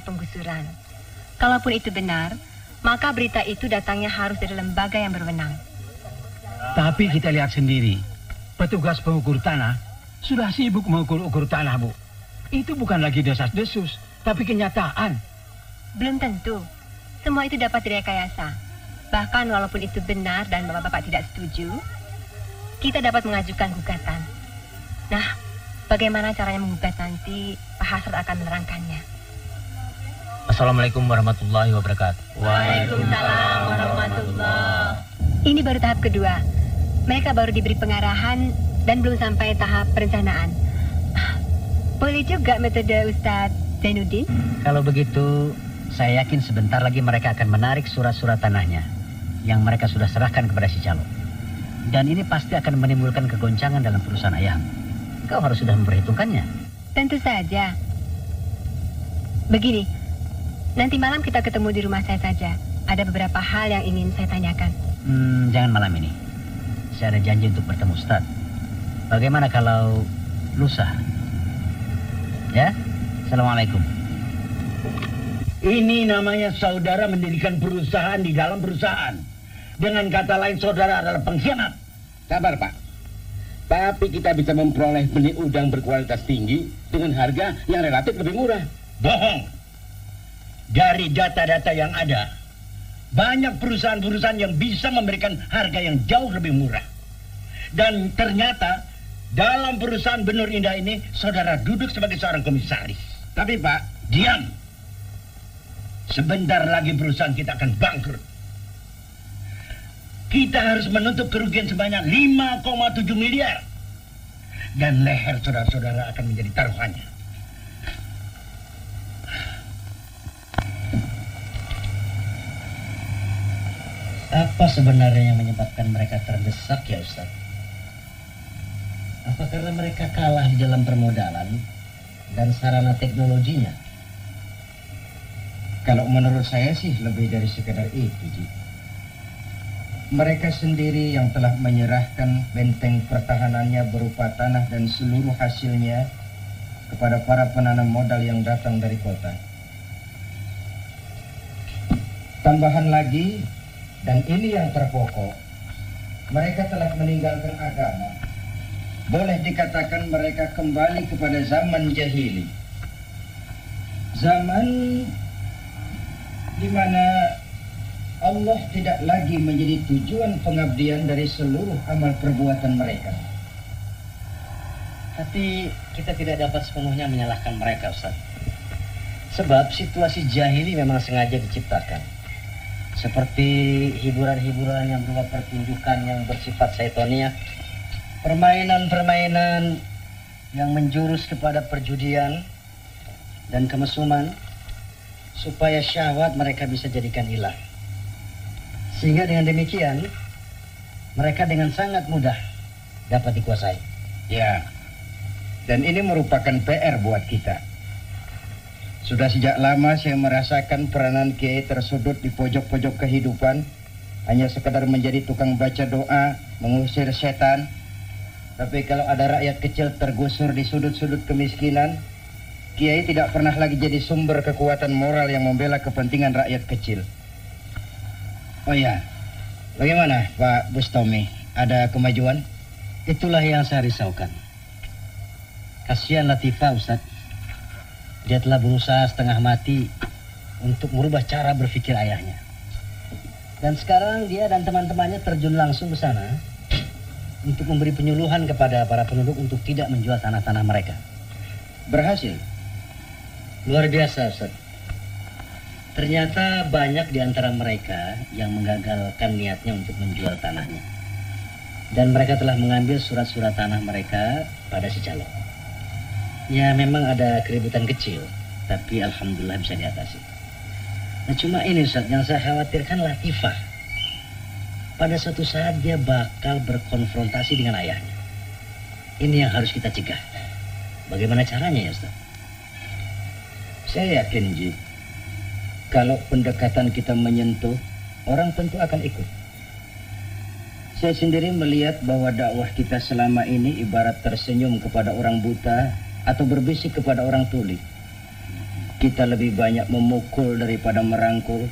Speaker 4: penggusuran. Kalaupun itu benar, maka berita itu datangnya harus dari lembaga yang berwenang.
Speaker 16: Tapi kita lihat sendiri, petugas pengukur tanah sudah sibuk mengukur-ukur tanah, Bu. Itu bukan lagi desas-desus, tapi kenyataan.
Speaker 4: Belum tentu. Semua itu dapat direkayasa. Bahkan walaupun itu benar dan Bapak-Bapak tidak setuju, kita dapat mengajukan gugatan. Nah, bagaimana caranya menggugat nanti, Pak Hasrat akan menerangkannya.
Speaker 6: Assalamualaikum warahmatullahi wabarakatuh.
Speaker 4: Waalaikumsalam warahmatullahi. Ini baru tahap kedua. Mereka baru diberi pengarahan dan belum sampai tahap perencanaan. Boleh juga metode Ustadz Zainuddin?
Speaker 6: Kalau begitu, saya yakin sebentar lagi mereka akan menarik surat-surat tanahnya yang mereka sudah serahkan kepada si calo. Dan ini pasti akan menimbulkan kegoncangan dalam perusahaan ayam. Kau harus sudah memperhitungkannya.
Speaker 4: Tentu saja. Begini, nanti malam kita ketemu di rumah saya saja. Ada beberapa hal yang ingin saya tanyakan.
Speaker 6: Jangan malam ini. Saya ada janji untuk bertemu Ustadz. Bagaimana kalau lusa? Ya? Assalamualaikum.
Speaker 5: Ini namanya saudara mendirikan perusahaan di dalam perusahaan. Dengan kata lain, saudara adalah pengkhianat.
Speaker 8: Sabar, Pak. Tapi kita bisa memperoleh benih udang berkualitas tinggi dengan harga yang relatif lebih murah.
Speaker 5: Bohong. Dari data-data yang ada, banyak perusahaan-perusahaan yang bisa memberikan harga yang jauh lebih murah. Dan ternyata dalam perusahaan Benur Indah ini, saudara duduk sebagai seorang komisaris.
Speaker 8: Tapi, Pak,
Speaker 5: diam. Sebentar lagi perusahaan kita akan bangkrut. Kita harus menutup kerugian sebanyak 5,7 miliar. Dan leher saudara-saudara akan menjadi taruhannya.
Speaker 6: Apa sebenarnya yang menyebabkan mereka terdesak ya Ustaz? Apa karena mereka kalah di dalam permodalan dan sarana teknologinya?
Speaker 2: Kalau menurut saya sih lebih dari sekedar itu, Ji. Mereka sendiri yang telah menyerahkan benteng pertahanannya berupa tanah dan seluruh hasilnya kepada para penanam modal yang datang dari kota. Tambahan lagi, dan ini yang terpokok, mereka telah meninggalkan agama. Boleh dikatakan mereka kembali kepada zaman jahili. Zaman di mana Allah tidak lagi menjadi tujuan pengabdian dari seluruh amal perbuatan mereka.
Speaker 6: Tapi kita tidak dapat sepenuhnya menyalahkan mereka, Ustaz. Sebab situasi jahili memang sengaja diciptakan. Seperti hiburan-hiburan yang berupa pertunjukan yang bersifat syaitoniah, permainan-permainan yang menjurus kepada perjudian dan kemesuman, supaya syahwat mereka bisa jadikan hilang. Sehingga dengan demikian, mereka dengan sangat mudah dapat dikuasai.
Speaker 2: Ya, dan ini merupakan PR buat kita. Sudah sejak lama saya merasakan peranan kiai tersudut di pojok-pojok kehidupan, hanya sekadar menjadi tukang baca doa, mengusir setan. Tapi kalau ada rakyat kecil tergusur di sudut-sudut kemiskinan, kiai tidak pernah lagi jadi sumber kekuatan moral yang membela kepentingan rakyat kecil. Oh ya, bagaimana Pak Bustomi? Ada kemajuan?
Speaker 6: Itulah yang saya risaukan. Kasihan Latifah, Ustaz. Dia telah berusaha setengah mati untuk merubah cara berpikir ayahnya. Dan sekarang dia dan teman-temannya terjun langsung ke sana untuk memberi penyuluhan kepada para penduduk untuk tidak menjual tanah-tanah mereka.
Speaker 2: Berhasil?
Speaker 6: Luar biasa, Ustaz. Ternyata banyak di antara mereka yang menggagalkan niatnya untuk menjual tanahnya. Dan mereka telah mengambil surat-surat tanah mereka pada si calon. Ya memang ada keributan kecil, tapi alhamdulillah bisa diatasi. Nah cuma ini Ustaz, yang saya khawatirkan Latifah. Pada suatu saat dia bakal berkonfrontasi dengan ayahnya. Ini yang harus kita cegah. Bagaimana caranya ya Ustaz?
Speaker 2: Saya yakin, Ji, kalau pendekatan kita menyentuh, orang tentu akan ikut. Saya sendiri melihat bahwa dakwah kita selama ini ibarat tersenyum kepada orang buta atau berbisik kepada orang tuli. Kita lebih banyak memukul daripada merangkul.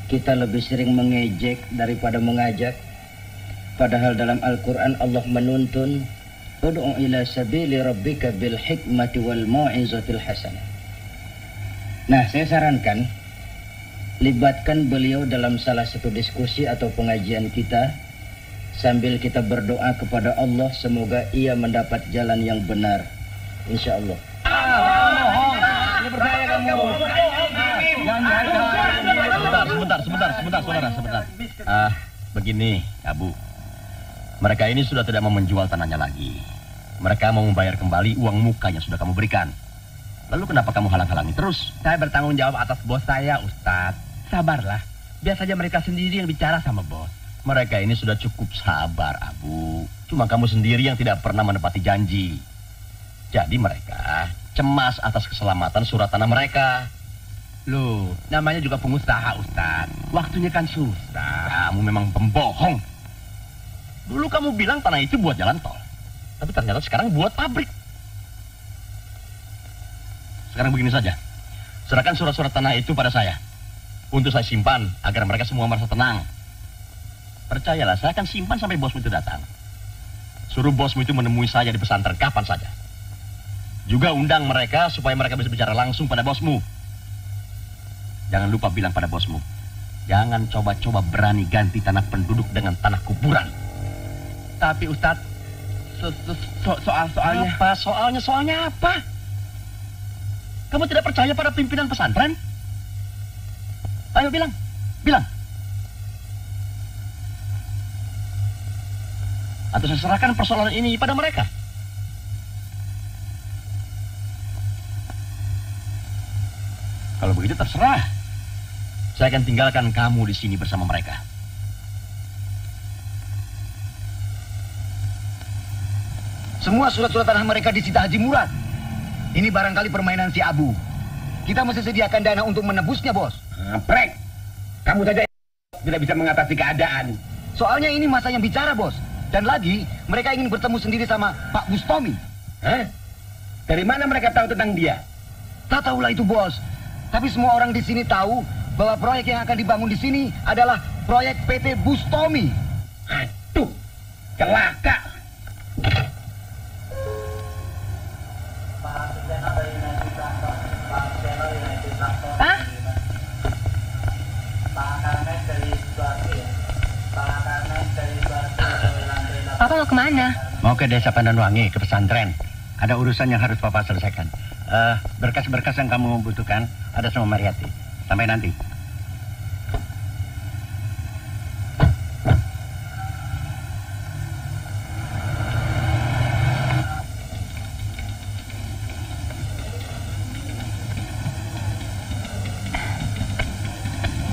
Speaker 2: Kita lebih sering mengejek daripada mengajak. Padahal dalam Al-Quran Allah menuntun, ud'u ila sabili rabbika bil hikmati wal mau'izatil hasanah. Nah, saya sarankan libatkan beliau dalam salah satu diskusi atau pengajian kita, sambil kita berdoa kepada Allah semoga ia mendapat jalan yang benar, insya Allah.
Speaker 3: Ini percaya kamu. Sebentar, saudara. Begini, Abu. Mereka ini sudah tidak mau menjual tanahnya lagi. Mereka mau membayar kembali uang muka yang sudah kamu berikan. Lalu kenapa kamu halang-halangi terus?
Speaker 8: Saya bertanggung jawab atas bos saya, Ustadz. Sabarlah. Biar saja mereka sendiri yang bicara sama bos.
Speaker 3: Mereka ini sudah cukup sabar, Abu. Cuma kamu sendiri yang tidak pernah menepati janji. Jadi mereka cemas atas keselamatan surat tanah mereka.
Speaker 8: Loh, namanya juga pengusaha, Ustadz. Waktunya kan susah.
Speaker 3: Kamu memang pembohong. Dulu kamu bilang tanah itu buat jalan tol. Tapi ternyata sekarang buat pabrik. Sekarang begini saja. Serahkan surat-surat tanah itu pada saya. Untuk saya simpan agar mereka semua merasa tenang. Percayalah, saya akan simpan sampai bosmu itu datang. Suruh bosmu itu menemui saya di pesantren kapan saja. Juga undang mereka supaya mereka bisa bicara langsung pada bosmu. Jangan lupa bilang pada bosmu, jangan coba-coba berani ganti tanah penduduk dengan tanah kuburan.
Speaker 8: Tapi Ustadz, soalnya...
Speaker 3: Apa soalnya apa? Kamu tidak percaya pada pimpinan pesantren? Ayo bilang. Atau saya serahkan persoalan ini pada mereka. Kalau begitu terserah. Saya akan tinggalkan kamu di sini bersama mereka.
Speaker 10: Semua surat-surat tanah mereka disita Haji Murad. Ini barangkali permainan si Abu. Kita mesti sediakan dana untuk menebusnya, bos.
Speaker 8: Prek, kamu saja tidak bisa mengatasi keadaan.
Speaker 10: Soalnya ini masa yang bicara, bos. Dan lagi, mereka ingin bertemu sendiri sama Pak Bustomi.
Speaker 8: Hah? Dari mana mereka tahu tentang dia?
Speaker 10: Tak tahulah itu, bos. Tapi semua orang di sini tahu bahwa proyek yang akan dibangun di sini adalah proyek PT Bustomi.
Speaker 8: Aduh, celaka.
Speaker 4: Pak? Papa mau kemana?
Speaker 5: Mau ke desa Pandanwangi, ke pesantren. Ada urusan yang harus Papa selesaikan. Berkas-berkas yang kamu butuhkan ada sama Mariati. Sampai nanti.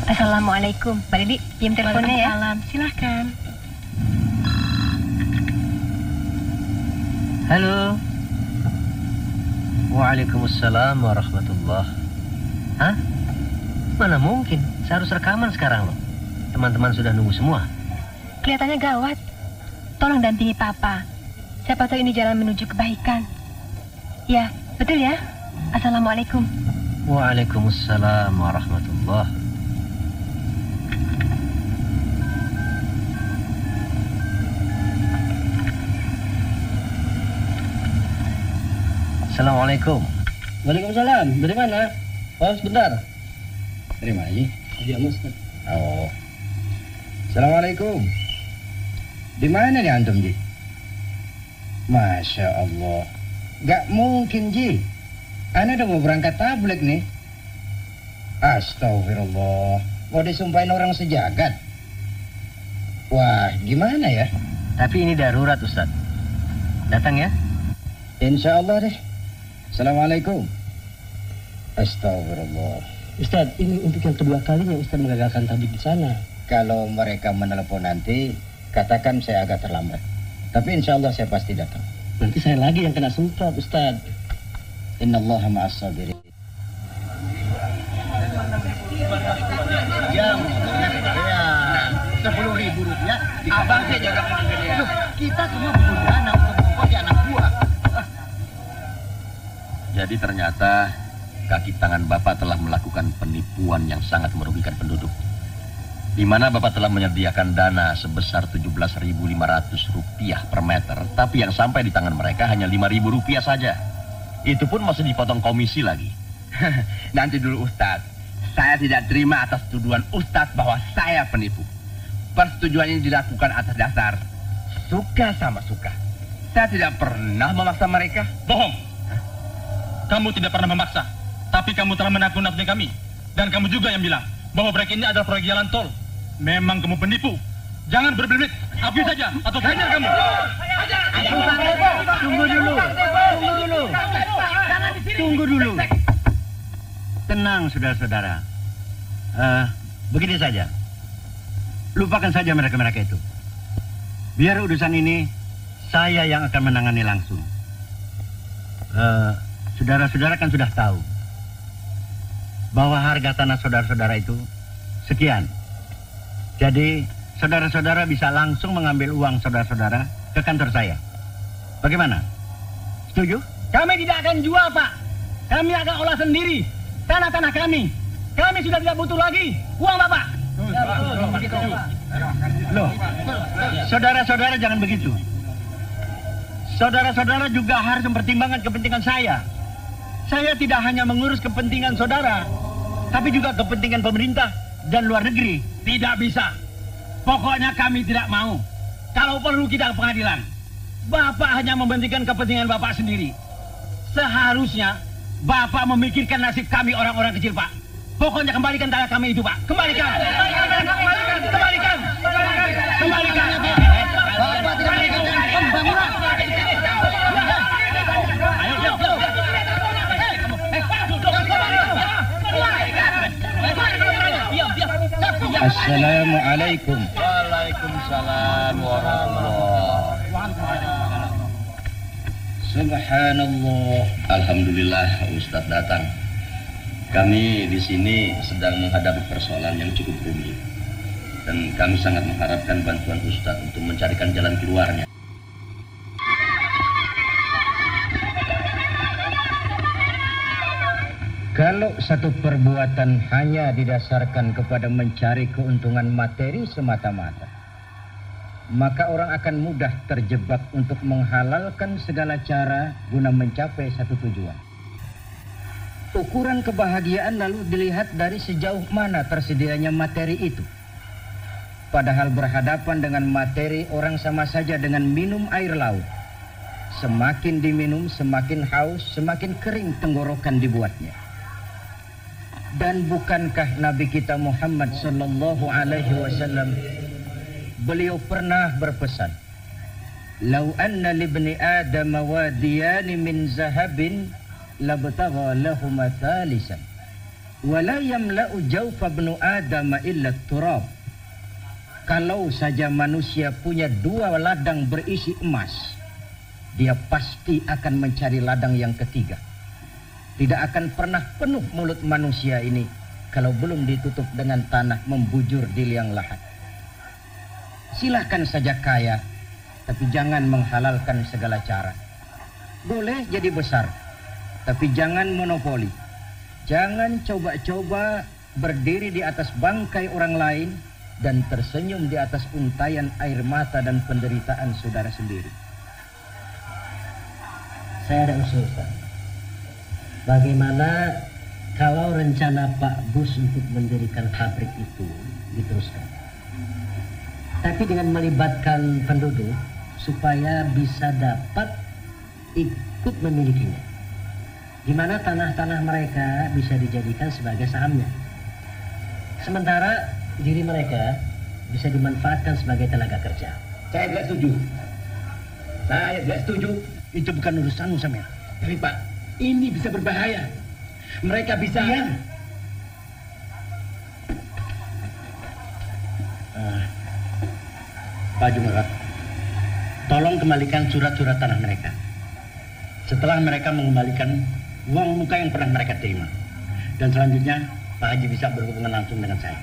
Speaker 4: Assalamualaikum. Mbak Didi, pinjam teleponnya ya.
Speaker 17: Waalaikumsalam. Silahkan.
Speaker 6: Halo. Waalaikumsalam warahmatullahi. Hah? Mana mungkin? Saya harus rekaman sekarang loh. Teman-teman sudah nunggu semua.
Speaker 4: Kelihatannya gawat. Tolong dampingi Papa. Siapa tahu ini jalan menuju kebaikan. Ya, betul ya? Assalamualaikum.
Speaker 6: Waalaikumsalam warahmatullahi. Assalamualaikum.
Speaker 15: Waalaikumsalam. Dari mana? Oh, sebentar.
Speaker 2: Dari mana, Ji?
Speaker 15: Iya, Ustaz.
Speaker 2: Oh. Assalamualaikum. Di mana nih antum, Ji? Masya Allah. Gak mungkin, Ji. Ana udah mau berangkat tabligh nih. Astagfirullah. Mau disumpahin orang sejagat. Wah, gimana ya?
Speaker 6: Tapi ini darurat, Ustaz. Datang ya?
Speaker 2: Insya Allah deh. Assalamualaikum. Astagfirullah.
Speaker 15: Ustaz, ini untuk yang kedua kalinya Ustaz menggagalkan tabligh di sana.
Speaker 2: Kalau mereka menelepon nanti, katakan saya agak terlambat. Tapi insya Allah saya pasti datang.
Speaker 15: Nanti saya lagi yang kena semprot, Ustaz.
Speaker 2: Innallaha ma'as sabirin.
Speaker 10: Ya, 10.000 rupiah. Abang saya jaga pembelian. Kita semua butuh dana untuk mengkos anak buah.
Speaker 3: Jadi ternyata kaki tangan Bapak telah melakukan penipuan yang sangat merugikan penduduk. Di mana Bapak telah menyediakan dana sebesar Rp17.500 per meter, tapi yang sampai di tangan mereka hanya Rp5.000 saja. Itu pun masih dipotong komisi lagi.
Speaker 8: Nanti dulu Ustadz, saya tidak terima atas tuduhan Ustadz bahwa saya penipu. Persetujuan ini dilakukan atas dasar suka sama suka. Saya tidak pernah memaksa mereka.
Speaker 9: Bohong. Kamu tidak pernah memaksa, tapi kamu telah menakut-nakuti kami. Dan kamu juga yang bilang bahwa proyek ini adalah proyek jalan tol. Memang kamu penipu. Jangan berbelit, habis saja atau hajar kamu.
Speaker 5: Tunggu dulu. Tenang, saudara-saudara. Begini saja. Lupakan saja mereka-mereka itu. Biar urusan ini saya yang akan menangani langsung. Saudara-saudara kan sudah tahu bahwa harga tanah saudara-saudara itu sekian. Jadi saudara-saudara bisa langsung mengambil uang saudara-saudara ke kantor saya. Bagaimana? Setuju?
Speaker 16: Kami tidak akan jual, Pak. Kami akan olah sendiri tanah-tanah kami. Kami sudah tidak butuh lagi uang Bapak.
Speaker 5: Loh, saudara-saudara jangan begitu. Saudara-saudara juga harus mempertimbangkan kepentingan saya. Saya tidak hanya mengurus kepentingan saudara, tapi juga kepentingan pemerintah dan luar negeri.
Speaker 16: Tidak bisa. Pokoknya kami tidak mau. Kalau perlu kita ke pengadilan. Bapak hanya mementingkan kepentingan Bapak sendiri. Seharusnya Bapak memikirkan nasib kami orang-orang kecil, Pak. Pokoknya kembalikan tanah kami itu, Pak. Kembalikan. Kembalikan. Kembalikan.
Speaker 10: Bapak tidak menginginkan pembangunan.
Speaker 2: Assalamualaikum.
Speaker 3: Waalaikumsalam warahmatullahi wabarakatuh. Subhanallah. Alhamdulillah Ustadz datang. Kami di sini sedang menghadapi persoalan yang cukup rumit. Dan kami sangat mengharapkan bantuan Ustadz untuk mencarikan jalan keluarnya.
Speaker 2: Kalau satu perbuatan hanya didasarkan kepada mencari keuntungan materi semata-mata, maka orang akan mudah terjebak untuk menghalalkan segala cara guna mencapai satu tujuan. Ukuran kebahagiaan lalu dilihat dari sejauh mana tersedianya materi itu. Padahal berhadapan dengan materi, orang sama saja dengan minum air laut. Semakin diminum, semakin haus, semakin kering tenggorokan dibuatnya. Dan bukankah Nabi kita Muhammad sallallahu alaihi wasallam, beliau pernah berpesan, "Lau anna libni Adam wadiyan min zahabin labtagha lahum thalisan wa la yamla'u jawfa ibnu Adam illa turab." Kalau saja manusia punya dua ladang berisi emas, dia pasti akan mencari ladang yang ketiga. Tidak akan pernah penuh mulut manusia ini kalau belum ditutup dengan tanah membujur di liang lahat. Silahkan saja kaya, tapi jangan menghalalkan segala cara. Boleh jadi besar, tapi jangan monopoli. Jangan coba-coba berdiri di atas bangkai orang lain dan tersenyum di atas untayan air mata dan penderitaan saudara sendiri.
Speaker 6: Saya ada usul, Pak. Bagaimana kalau rencana Pak Bus untuk mendirikan pabrik itu diteruskan? Tapi dengan melibatkan penduduk supaya bisa dapat ikut memilikinya. Di mana tanah-tanah mereka bisa dijadikan sebagai sahamnya. Sementara diri mereka bisa dimanfaatkan sebagai tenaga kerja.
Speaker 16: Saya tidak setuju. Saya tidak setuju.
Speaker 2: Itu bukan urusanmu, Samir.
Speaker 16: Tapi Pak, ini bisa berbahaya. Mereka bisa...
Speaker 6: Pak Jumarat, tolong kembalikan surat-surat tanah mereka. Setelah mereka mengembalikan uang muka yang pernah mereka terima. Dan selanjutnya, Pak Haji bisa berhubungan langsung dengan saya.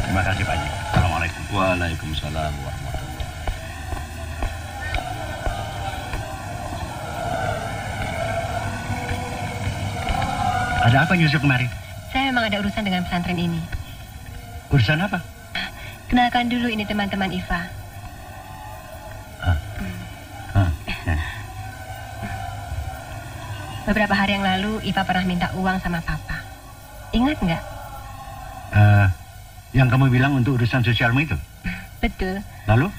Speaker 5: Terima kasih Pak Haji. Assalamualaikum.
Speaker 3: Waalaikumsalam warahmatullahi.
Speaker 5: Ada apa Yusuf kemari?
Speaker 4: Saya memang ada urusan dengan pesantren ini.
Speaker 5: Urusan apa?
Speaker 4: Kenalkan dulu, ini teman-teman Iva. Beberapa hari yang lalu Iva pernah minta uang sama Papa. Ingat nggak?
Speaker 5: Yang kamu bilang untuk urusan sosialmu itu?
Speaker 4: Betul.
Speaker 5: Lalu?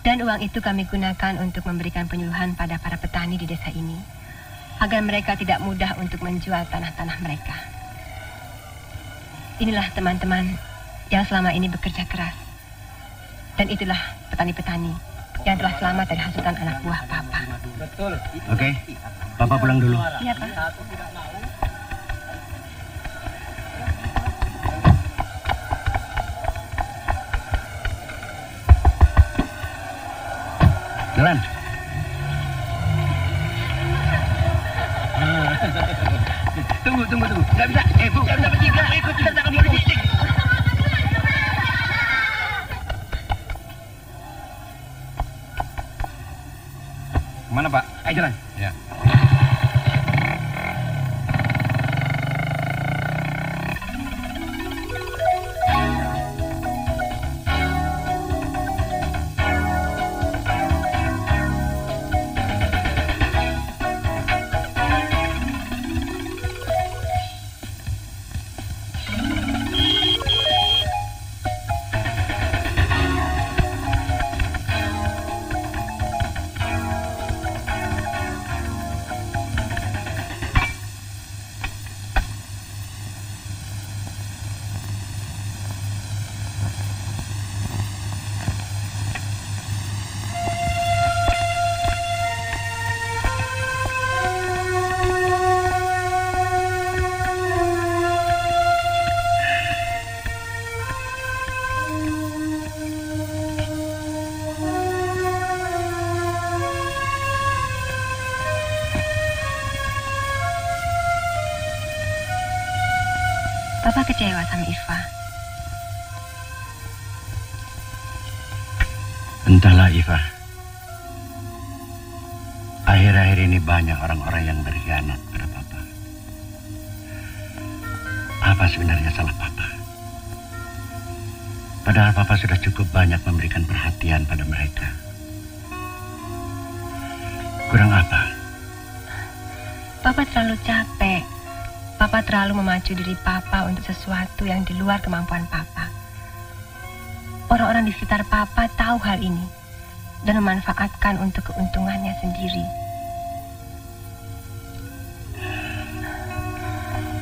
Speaker 4: Dan uang itu kami gunakan untuk memberikan penyuluhan pada para petani di desa ini, agar mereka tidak mudah untuk menjual tanah-tanah mereka. Inilah teman-teman yang selama ini bekerja keras. Dan itulah petani-petani yang telah selamat dari hasutan anak buah Papa.
Speaker 16: Betul.
Speaker 5: Oke, Papa pulang dulu.
Speaker 4: Iya, Pak.
Speaker 5: Jalan.
Speaker 16: Tunggu. Nggak bisa. Bu, nggak bisa bertiga. Ikut kita tangan polisi.
Speaker 5: Kemana Pak?
Speaker 16: Ayo jalan.
Speaker 5: Ya.
Speaker 4: Papa kecewa sama Iva.
Speaker 5: Entahlah, Iva. Akhir-akhir ini banyak orang-orang yang berkhianat pada Papa. Apa sebenarnya salah Papa? Padahal Papa sudah cukup banyak memberikan perhatian pada mereka. Kurang apa?
Speaker 4: Papa terlalu capek. Papa terlalu memacu diri Papa untuk sesuatu yang di luar kemampuan Papa. Orang-orang di sekitar Papa tahu hal ini dan memanfaatkan untuk keuntungannya sendiri.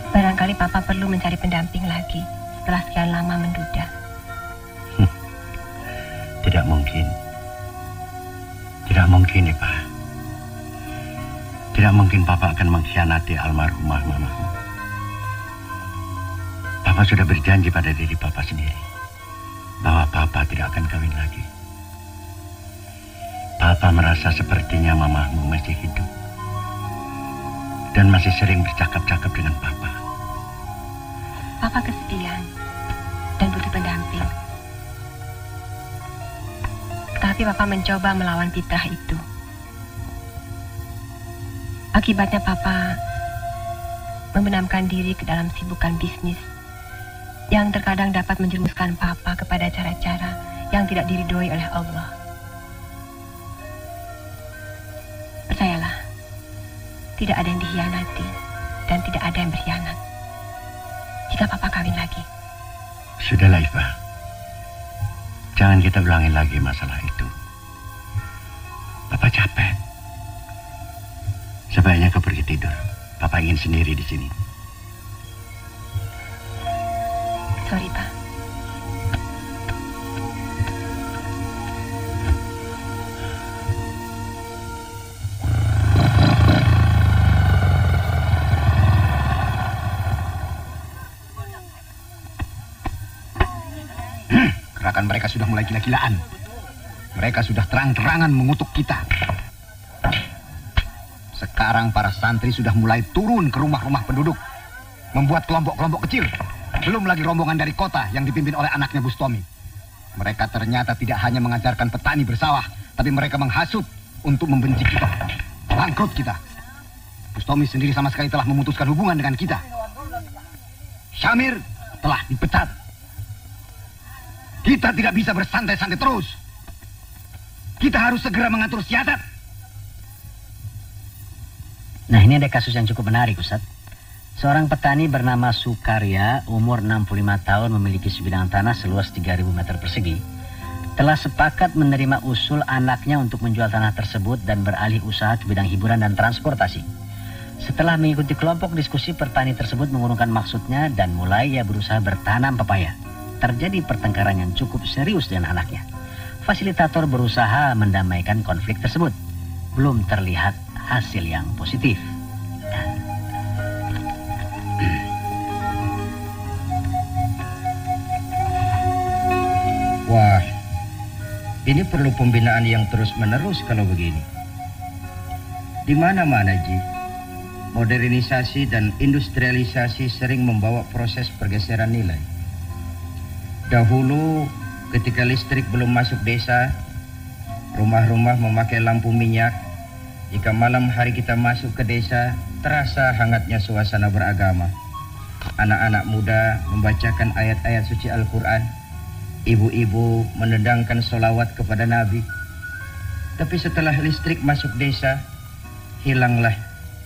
Speaker 4: Barangkali Papa perlu mencari pendamping lagi setelah sekian lama menduda.
Speaker 5: Tidak mungkin. Tidak mungkin, Iva. Tidak mungkin Papa akan mengkhianati almarhumah mamamu. Papa sudah berjanji pada diri Papa sendiri bahwa Papa tidak akan kawin lagi. Papa merasa sepertinya mamamu masih hidup dan masih sering bercakap-cakap dengan Papa.
Speaker 4: Papa kesepian dan butuh pendamping. Tapi Papa mencoba melawan fitrah itu. Akibatnya Papa membenamkan diri ke dalam sibukan bisnis yang terkadang dapat menjerumuskan Papa kepada cara-cara yang tidak diridhoi oleh Allah. Percayalah, tidak ada yang dikhianati dan tidak ada yang berkhianat jika Papa kawin lagi.
Speaker 5: Sudahlah, Iva. Jangan kita ulangin lagi masalah itu. Papa capek. Sebaiknya kau pergi tidur. Papa ingin sendiri di sini.
Speaker 4: Sorry, Pak.
Speaker 10: Gerakan mereka sudah mulai gila-gilaan. Mereka sudah terang-terangan mengutuk kita. Sekarang para santri sudah mulai turun ke rumah-rumah penduduk, membuat kelompok-kelompok kecil. Belum lagi rombongan dari kota yang dipimpin oleh anaknya Bustomi. Mereka ternyata tidak hanya mengajarkan petani bersawah, tapi mereka menghasut untuk membenci kita, bangkrut kita. Bustomi sendiri sama sekali telah memutuskan hubungan dengan kita. Syamir telah dipecat. Kita tidak bisa bersantai-santai terus. Kita harus segera mengatur siasat.
Speaker 6: Nah, ini ada kasus yang cukup menarik, Ustaz. Seorang petani bernama Sukarya, umur 65 tahun, memiliki sebidang tanah seluas 3.000 meter persegi, telah sepakat menerima usul anaknya untuk menjual tanah tersebut dan beralih usaha ke bidang hiburan dan transportasi. Setelah mengikuti kelompok diskusi, petani tersebut mengurungkan maksudnya dan mulai ia berusaha bertanam pepaya. Terjadi pertengkaran yang cukup serius dengan anaknya. Fasilitator berusaha mendamaikan konflik tersebut. Belum terlihat hasil yang positif.
Speaker 2: Wah, ini perlu pembinaan yang terus-menerus kalau begini. Di mana-mana, Ji, modernisasi dan industrialisasi sering membawa proses pergeseran nilai. Dahulu, ketika listrik belum masuk desa, rumah-rumah memakai lampu minyak. Jika malam hari kita masuk ke desa, terasa hangatnya suasana beragama. Anak-anak muda membacakan ayat-ayat suci Al-Quran. Ibu-ibu menendangkan solawat kepada Nabi. Tapi setelah listrik masuk desa, hilanglah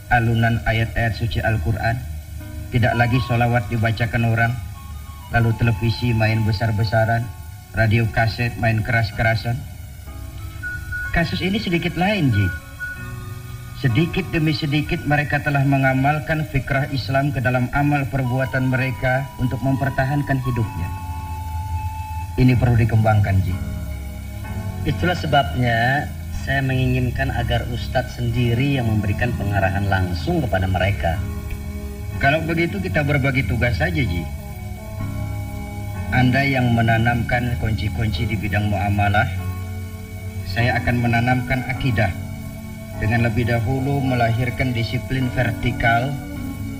Speaker 2: alunan ayat-ayat suci Al-Quran. Tidak lagi solawat dibacakan orang. Lalu televisi main besar-besaran, radio kaset main keras-kerasan. Kasus ini sedikit lain, Ji. Sedikit demi sedikit mereka telah mengamalkan fikrah Islam ke dalam amal perbuatan mereka untuk mempertahankan hidupnya. Ini perlu dikembangkan, Ji.
Speaker 6: Itulah sebabnya saya menginginkan agar Ustadz sendiri yang memberikan pengarahan langsung kepada mereka.
Speaker 2: Kalau begitu kita berbagi tugas saja, Ji. Anda yang menanamkan kunci-kunci di bidang muamalah, saya akan menanamkan akidah dengan lebih dahulu melahirkan disiplin vertikal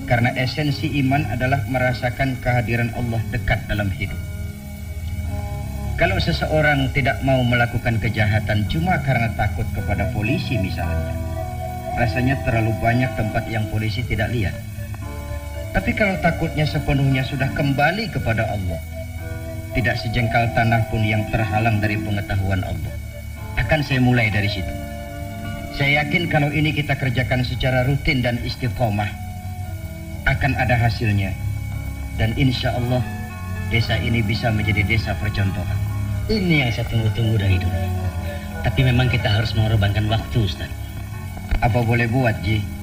Speaker 2: Karena esensi iman adalah merasakan kehadiran Allah dekat dalam hidup. Kalau seseorang tidak mau melakukan kejahatan cuma karena takut kepada polisi misalnya, rasanya terlalu banyak tempat yang polisi tidak lihat. Tapi kalau takutnya sepenuhnya sudah kembali kepada Allah, tidak sejengkal tanah pun yang terhalang dari pengetahuan Allah. Akan saya mulai dari situ. Saya yakin kalau ini kita kerjakan secara rutin dan istiqomah, akan ada hasilnya. Dan insya Allah desa ini bisa menjadi desa percontohan.
Speaker 6: Ini yang saya tunggu-tunggu dari dulu. Tapi memang kita harus mengorbankan waktu, Ustaz.
Speaker 2: Apa boleh buat, Ji?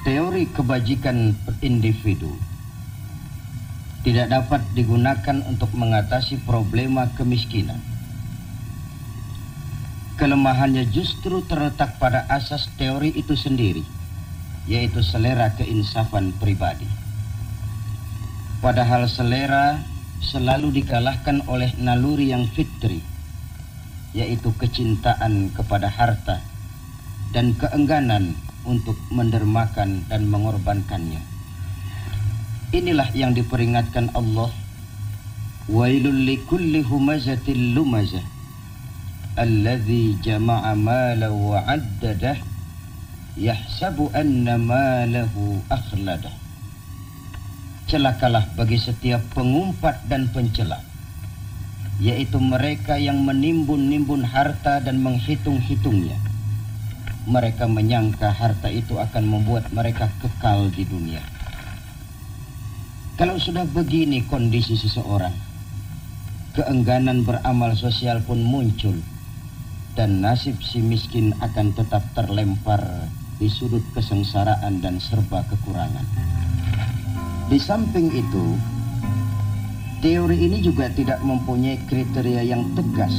Speaker 2: Teori kebajikan individu tidak dapat digunakan untuk mengatasi problema kemiskinan. Kelemahannya justru terletak pada asas teori itu sendiri, yaitu selera keinsafan pribadi. Padahal selera selalu dikalahkan oleh naluri yang fitri, yaitu kecintaan kepada harta dan keengganan untuk mendermakan dan mengorbankannya. Inilah yang diperingatkan Allah, wailul likulli humazatil lumazah alladzi jama'a malahu wa 'addadah yahsabu anna malahu akhladah. Celakalah bagi setiap pengumpat dan pencela, yaitu mereka yang menimbun-nimbun harta dan menghitung-hitungnya. Mereka menyangka harta itu akan membuat mereka kekal di dunia. Kalau sudah begini kondisi seseorang, keengganan beramal sosial pun muncul, dan nasib si miskin akan tetap terlempar di sudut kesengsaraan dan serba kekurangan. Di samping itu, teori ini juga tidak mempunyai kriteria yang tegas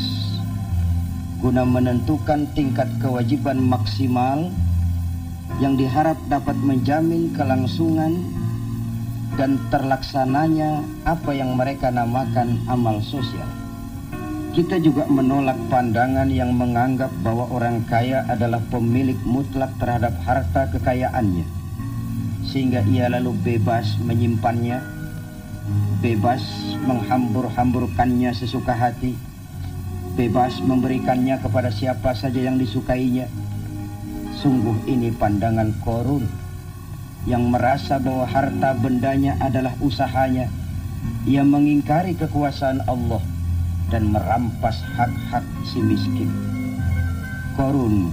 Speaker 2: guna menentukan tingkat kewajiban maksimal yang diharap dapat menjamin kelangsungan dan terlaksananya apa yang mereka namakan amal sosial. Kita juga menolak pandangan yang menganggap bahwa orang kaya adalah pemilik mutlak terhadap harta kekayaannya, sehingga ia lalu bebas menyimpannya, bebas menghambur-hamburkannya sesuka hati, bebas memberikannya kepada siapa saja yang disukainya. Sungguh ini pandangan Qarun yang merasa bahwa harta bendanya adalah usahanya. Ia mengingkari kekuasaan Allah dan merampas hak-hak si miskin. Qarun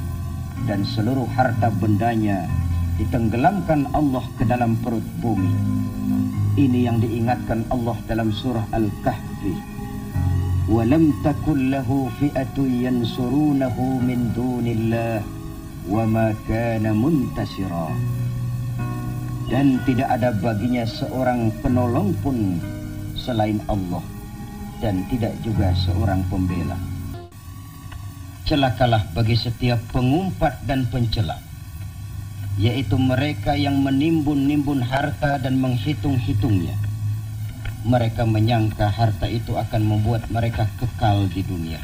Speaker 2: dan seluruh harta bendanya ditenggelamkan Allah ke dalam perut bumi. Ini yang diingatkan Allah dalam surah Al-Kahfi. وَلَمْ تَكُنْ لَهُ فِئَةٌ يَنْصُرُونَهُ مِنْ دُونِ اللَّهِ wa ma kana muntasira. Dan tidak ada baginya seorang penolong pun selain Allah, dan tidak juga seorang pembela. Celakalah bagi setiap pengumpat dan pencela, yaitu mereka yang menimbun-nimbun harta dan menghitung-hitungnya. Mereka menyangka harta itu akan membuat mereka kekal di dunia.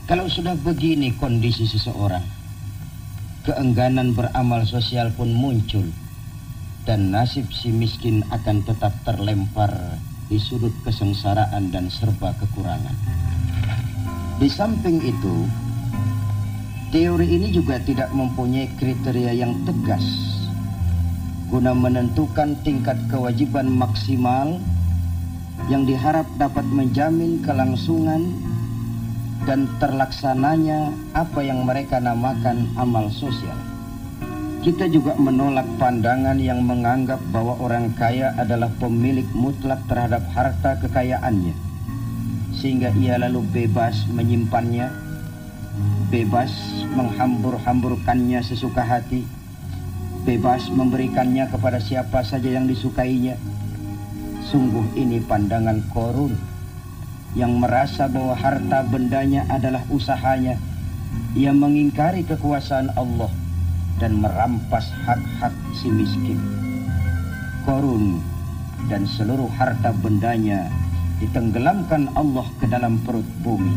Speaker 2: Kalau sudah begini kondisi seseorang, keengganan beramal sosial pun muncul, dan nasib si miskin akan tetap terlempar di sudut kesengsaraan dan serba kekurangan. Di samping itu, teori ini juga tidak mempunyai kriteria yang tegas guna menentukan tingkat kewajiban maksimal yang diharap dapat menjamin kelangsungan dan terlaksananya apa yang mereka namakan amal sosial. Kita juga menolak pandangan yang menganggap bahwa orang kaya adalah pemilik mutlak terhadap harta kekayaannya, sehingga ia lalu bebas menyimpannya, bebas menghambur-hamburkannya sesuka hati, bebas memberikannya kepada siapa saja yang disukainya. Sungguh ini pandangan Qarun yang merasa bahwa harta bendanya adalah usahanya. Ia mengingkari kekuasaan Allah dan merampas hak-hak si miskin. Qarun dan seluruh harta bendanya ditenggelamkan Allah ke dalam perut bumi.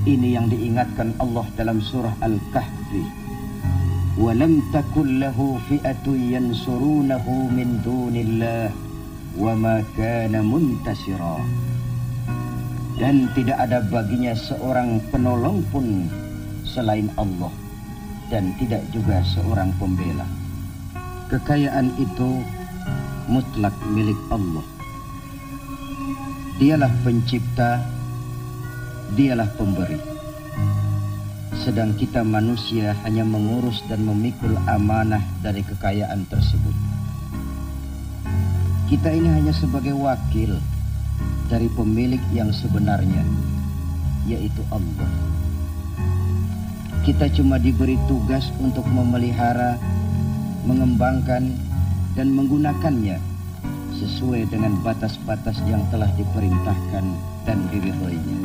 Speaker 2: Ini yang diingatkan Allah dalam surah Al-Kahfi. وَلَمْ تَكُنْ لَهُ فِئَةٌ يَنْصُرُونَهُ مِنْ دُونِ اللَّهِ وَمَا كَانَ مُنْتَصِرًا. Dan tidak ada baginya seorang penolong pun selain Allah, dan tidak juga seorang pembela. Kekayaan itu mutlak milik Allah. Dialah pencipta, dialah pemberi. Sedang kita manusia hanya mengurus dan memikul amanah dari kekayaan tersebut. Kita ini hanya sebagai wakil dari pemilik yang sebenarnya, yaitu Allah. Kita cuma diberi tugas untuk memelihara, mengembangkan, dan menggunakannya sesuai dengan batas-batas yang telah diperintahkan dan diridhoinya.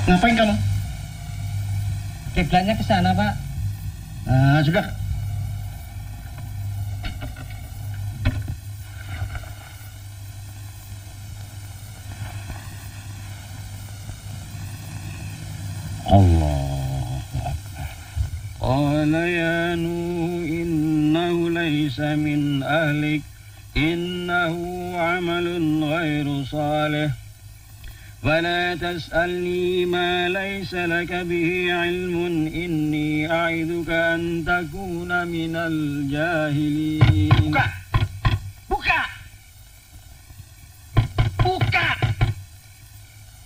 Speaker 16: Ngapain kamu? Kiblatnya ke sana, Pak. Sudah.
Speaker 17: Qala ya Nuh innahu laysa min ahlik innahu amalun ghairu salih. ولا تسألني ما ليس لك به علم إني أعظك أن تكون من الجاهلين.
Speaker 16: Buka! Buka! Buka!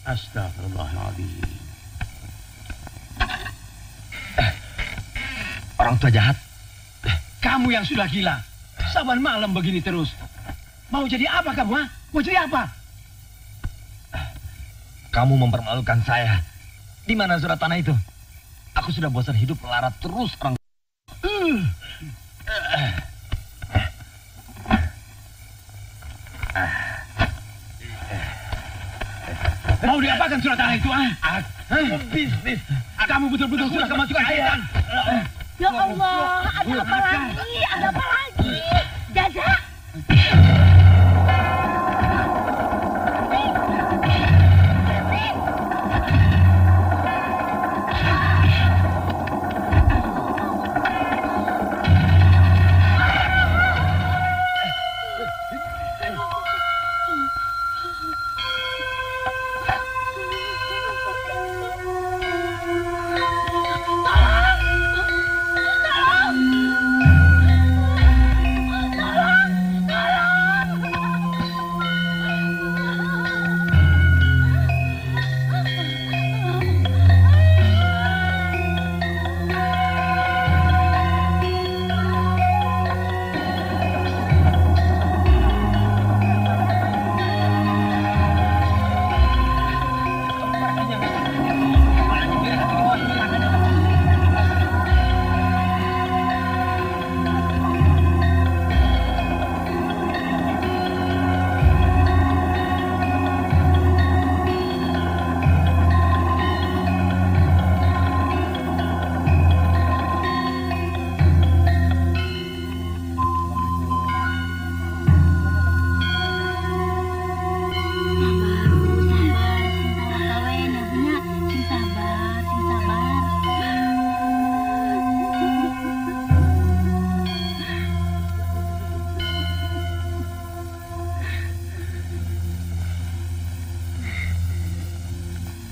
Speaker 5: Astagfirullahaladzim. Orang tua jahat.
Speaker 16: Kamu yang sudah gila. Saban malam begini terus. Mau jadi apa kamu, ha? Mau jadi apa?
Speaker 15: Kamu mempermalukan saya. Di mana surat tanah itu? Aku sudah bosan hidup melarat terus orang.
Speaker 16: Mau diapakan surat tanah itu, ah?
Speaker 15: Bisnis.
Speaker 16: Kamu betul-betul sudah kemasukan setan.
Speaker 18: Ya Allah, ada apa lagi? Ada apa lagi? Jaja.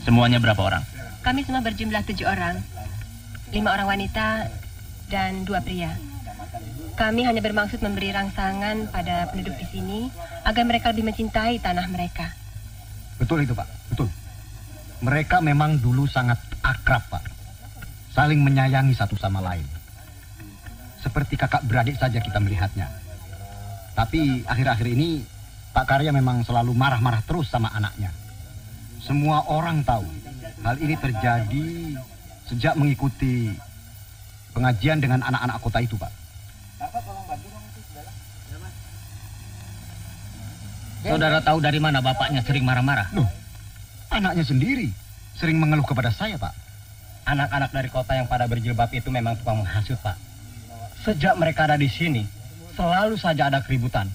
Speaker 15: Semuanya berapa orang?
Speaker 4: Kami semua berjumlah 7 orang. 5 orang wanita dan 2 pria. Kami hanya bermaksud memberi rangsangan pada penduduk di sini agar mereka lebih mencintai tanah mereka.
Speaker 10: Betul itu, Pak. Betul. Mereka memang dulu sangat akrab, Pak. Saling menyayangi satu sama lain. Seperti kakak beradik saja kita melihatnya. Tapi akhir-akhir ini Pak Karya memang selalu marah-marah terus sama anaknya. Semua orang tahu hal ini terjadi sejak mengikuti pengajian dengan anak-anak kota itu, Pak.
Speaker 6: Saudara tahu dari mana bapaknya sering marah-marah?
Speaker 10: Loh, anaknya sendiri sering mengeluh kepada saya, Pak.
Speaker 6: Anak-anak dari kota yang pada berjilbab itu memang tukang menghasut, Pak. Sejak mereka ada di sini, selalu saja ada keributan.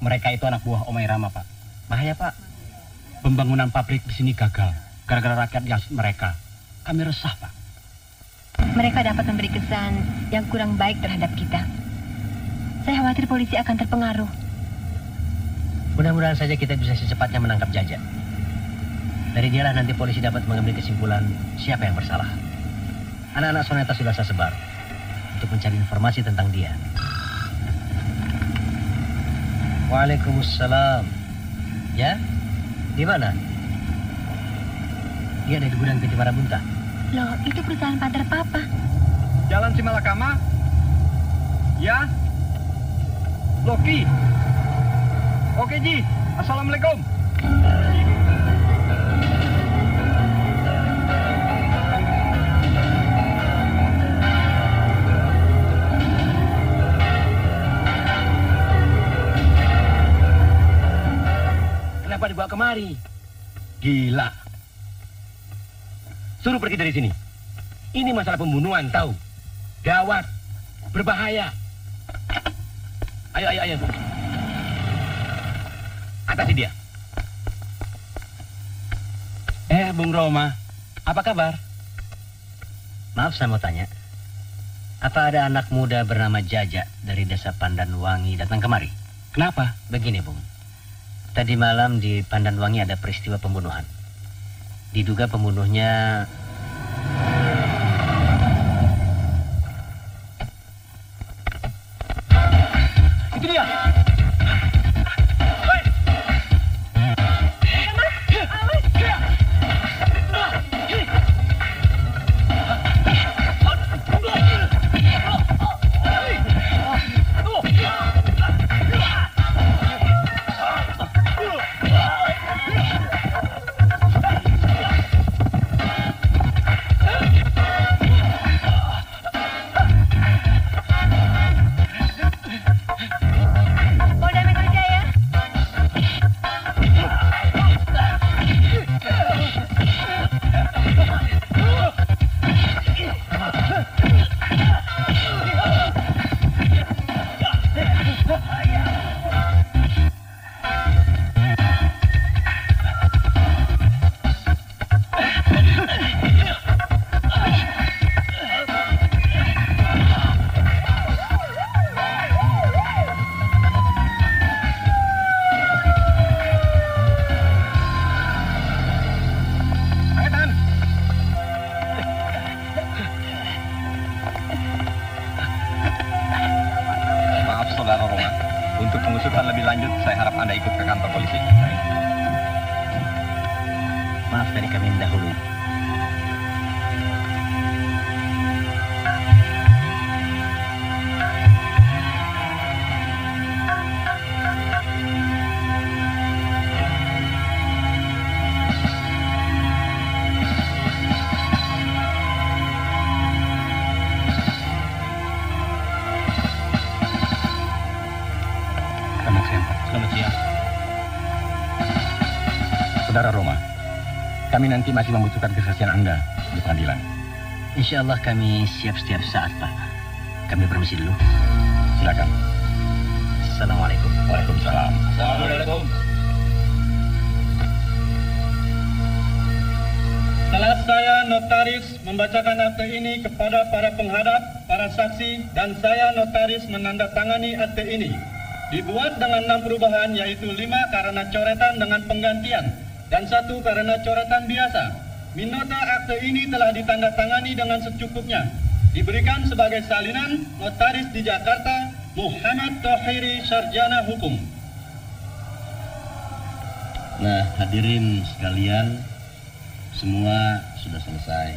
Speaker 6: Mereka itu anak buah Om Irama, Pak. Bahaya, Pak. Pembangunan pabrik di sini gagal gara-gara rakyat yang mereka. Kami resah, Pak.
Speaker 4: Mereka dapat memberi kesan yang kurang baik terhadap kita. Saya khawatir polisi akan terpengaruh.
Speaker 6: Mudah-mudahan saja kita bisa secepatnya menangkap Jaja. Dari dialah nanti polisi dapat mengambil kesimpulan siapa yang bersalah. Anak-anak Soneta sudah saya sebar untuk mencari informasi tentang dia. Waalaikumsalam. Ya? Di mana? Dia ada di gudang PT Marabunta.
Speaker 4: Loh, itu perusahaan Panter Papa.
Speaker 12: Jalan Simalakama. Ya. Loki. Oke, Ji. Assalamualaikum.
Speaker 6: Kenapa dibawa kemari? Gila. Suruh pergi dari sini. Ini masalah pembunuhan, tahu? Gawat. Berbahaya. Ayo. Atasi dia. Bung Roma. Apa kabar? Maaf, saya mau tanya. Apa ada anak muda bernama Jaja dari desa Pandanwangi datang kemari? Kenapa? Begini, Bung. Tadi malam di Pandanwangi ada peristiwa pembunuhan. Diduga pembunuhnya... Itu dia! Maaf tadi kami mendahului. Selamat siang. Saudara Roma, kami nanti masih membutuhkan kesaksian Anda di pengadilan. Insya Allah kami siap setiap saat, Pak. Kami permisi dulu. Silakan. Assalamualaikum. Waalaikumsalam.
Speaker 9: Assalamualaikum. Setelah saya notaris membacakan akte ini kepada para penghadap, para saksi, dan saya notaris menandatangani akte ini. Dibuat dengan 6 perubahan, yaitu 5 karena coretan dengan penggantian dan 1 karena coretan biasa. Minota akte ini telah ditandatangani dengan secukupnya. Diberikan sebagai salinan notaris di Jakarta, Muhammad Tohiri, Sarjana Hukum.
Speaker 6: Nah, hadirin sekalian, semua sudah selesai.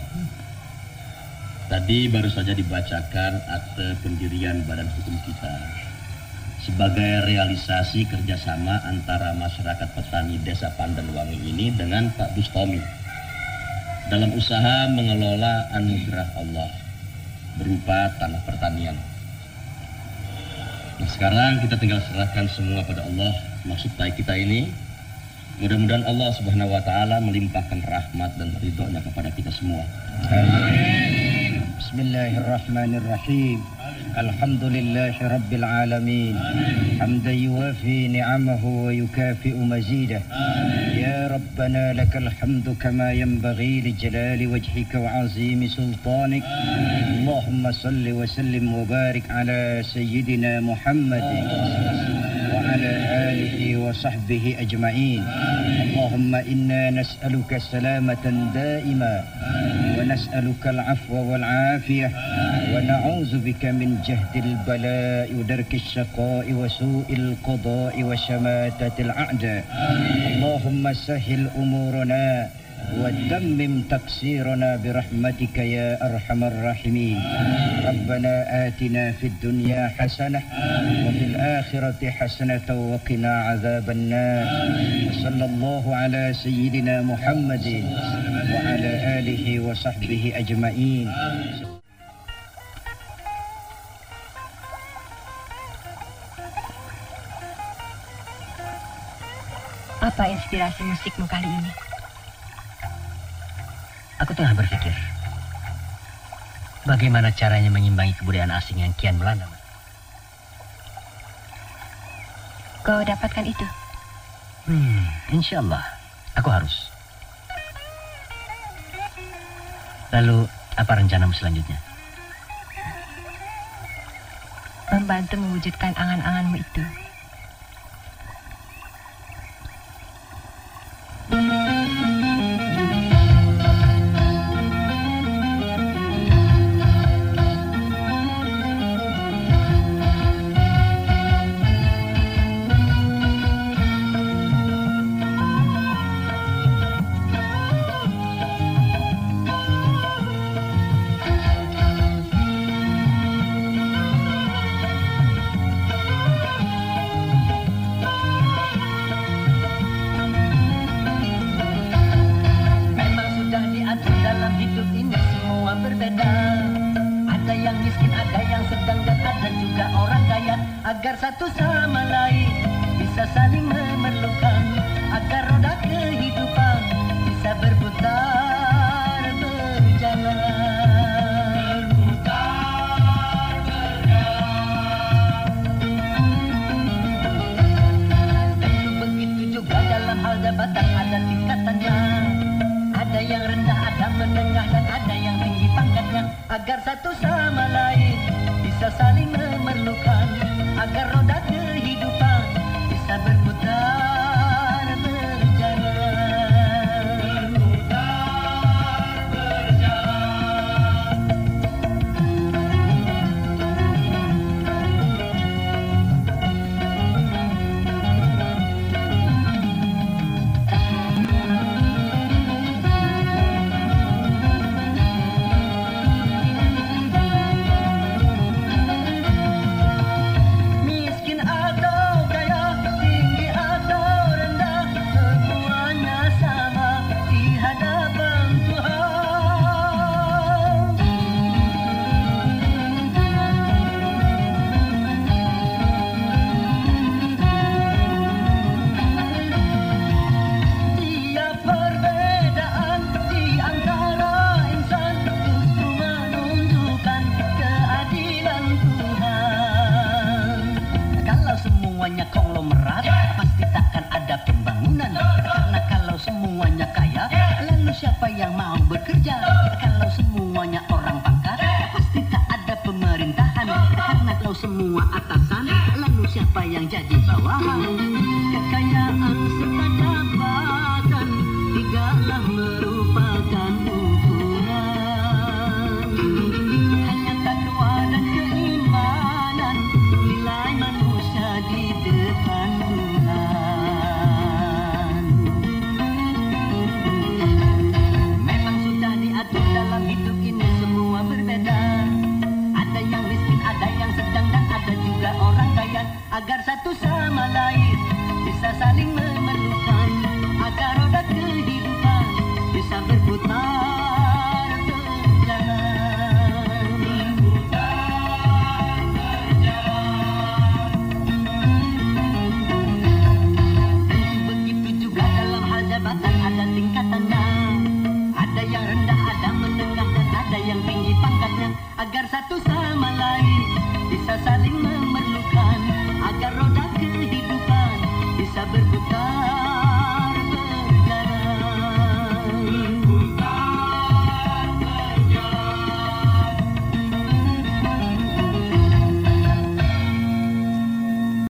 Speaker 6: Tadi baru saja dibacakan akte pendirian Badan Hukum kita sebagai realisasi kerjasama antara masyarakat petani Desa Pandanwangi ini dengan Pak Bustomi dalam usaha mengelola anugerah Allah berupa tanah pertanian. Nah, sekarang kita tinggal serahkan semua pada Allah maksud baik kita ini. Mudah-mudahan Allah Subhanahu wa taala melimpahkan rahmat dan ridhonya kepada kita semua.
Speaker 2: Amin. Bismillahirrahmanirrahim. Alhamdulillahi rabbil alamin. Hamdan yuwafi ni'amahu wa yukafi'u mazidah. Ya Rabbana lakal hamdu kama yanbaghi li jalali wajhika wa azimi sultanik. Allahumma salli wa sallim wa barik ala sayyidina Muhammadin wa ala alihi wa sahbihi ajma'in. Allahumma inna nas'aluka salamatan da'ima wa nas'aluka al-afwa wal-afiyah wa na'udzu bika min jahdil bala'i wa darkis syaqa'i wa su'il qada'i wa syamatatil a'da. Allahumma sahhil umurana وتمم تقصيرنا برحمتك يا أرحم الراحمين. ربنا آتنا في الدنيا حسنة وفي الآخرة حسنة وقنا عذاب النار. وصلى الله على سيدنا محمد وعلى آله وصحبه أجمعين.
Speaker 4: Apa inspirasi musikmu kali ini?
Speaker 6: Aku tengah berpikir, bagaimana caranya mengimbangi kebudayaan asing yang kian melanda.
Speaker 4: Kau dapatkan itu?
Speaker 6: Insya Allah, aku harus. Lalu, apa rencanamu selanjutnya?
Speaker 4: Membantu mewujudkan angan-anganmu itu.
Speaker 1: Agar satu sama lain bisa saling memerlukan, agar roda kehidupan bisa berputar berjalan. Dan begitu juga dalam hal jabatan ada tingkatannya, ada yang rendah, ada menengah, dan ada yang tinggi pangkatnya. Agar satu sama lain bisa saling memerlukan, agar roda kehidupan bisa berputar berjalan. Berputar berjalan. Semuanya konglomerat, pasti takkan ada pembangunan. Karena kalau semuanya kaya, lalu siapa yang mau bekerja? Kalau semuanya orang pangkat, pasti tak ada pemerintahan. Karena kalau semua atasan, lalu siapa yang jadi bawahan? Kekayaan serta jabatan tidaklah merupakan agar satu sama lain bisa saling memerlukan, agar roda kehidupan bisa berputar berjalan. Begitu juga dalam hal jabatan ada tingkatannya, ada yang rendah, ada menengah, dan ada yang tinggi pangkatnya, agar satu sama lain bisa saling memerlukan,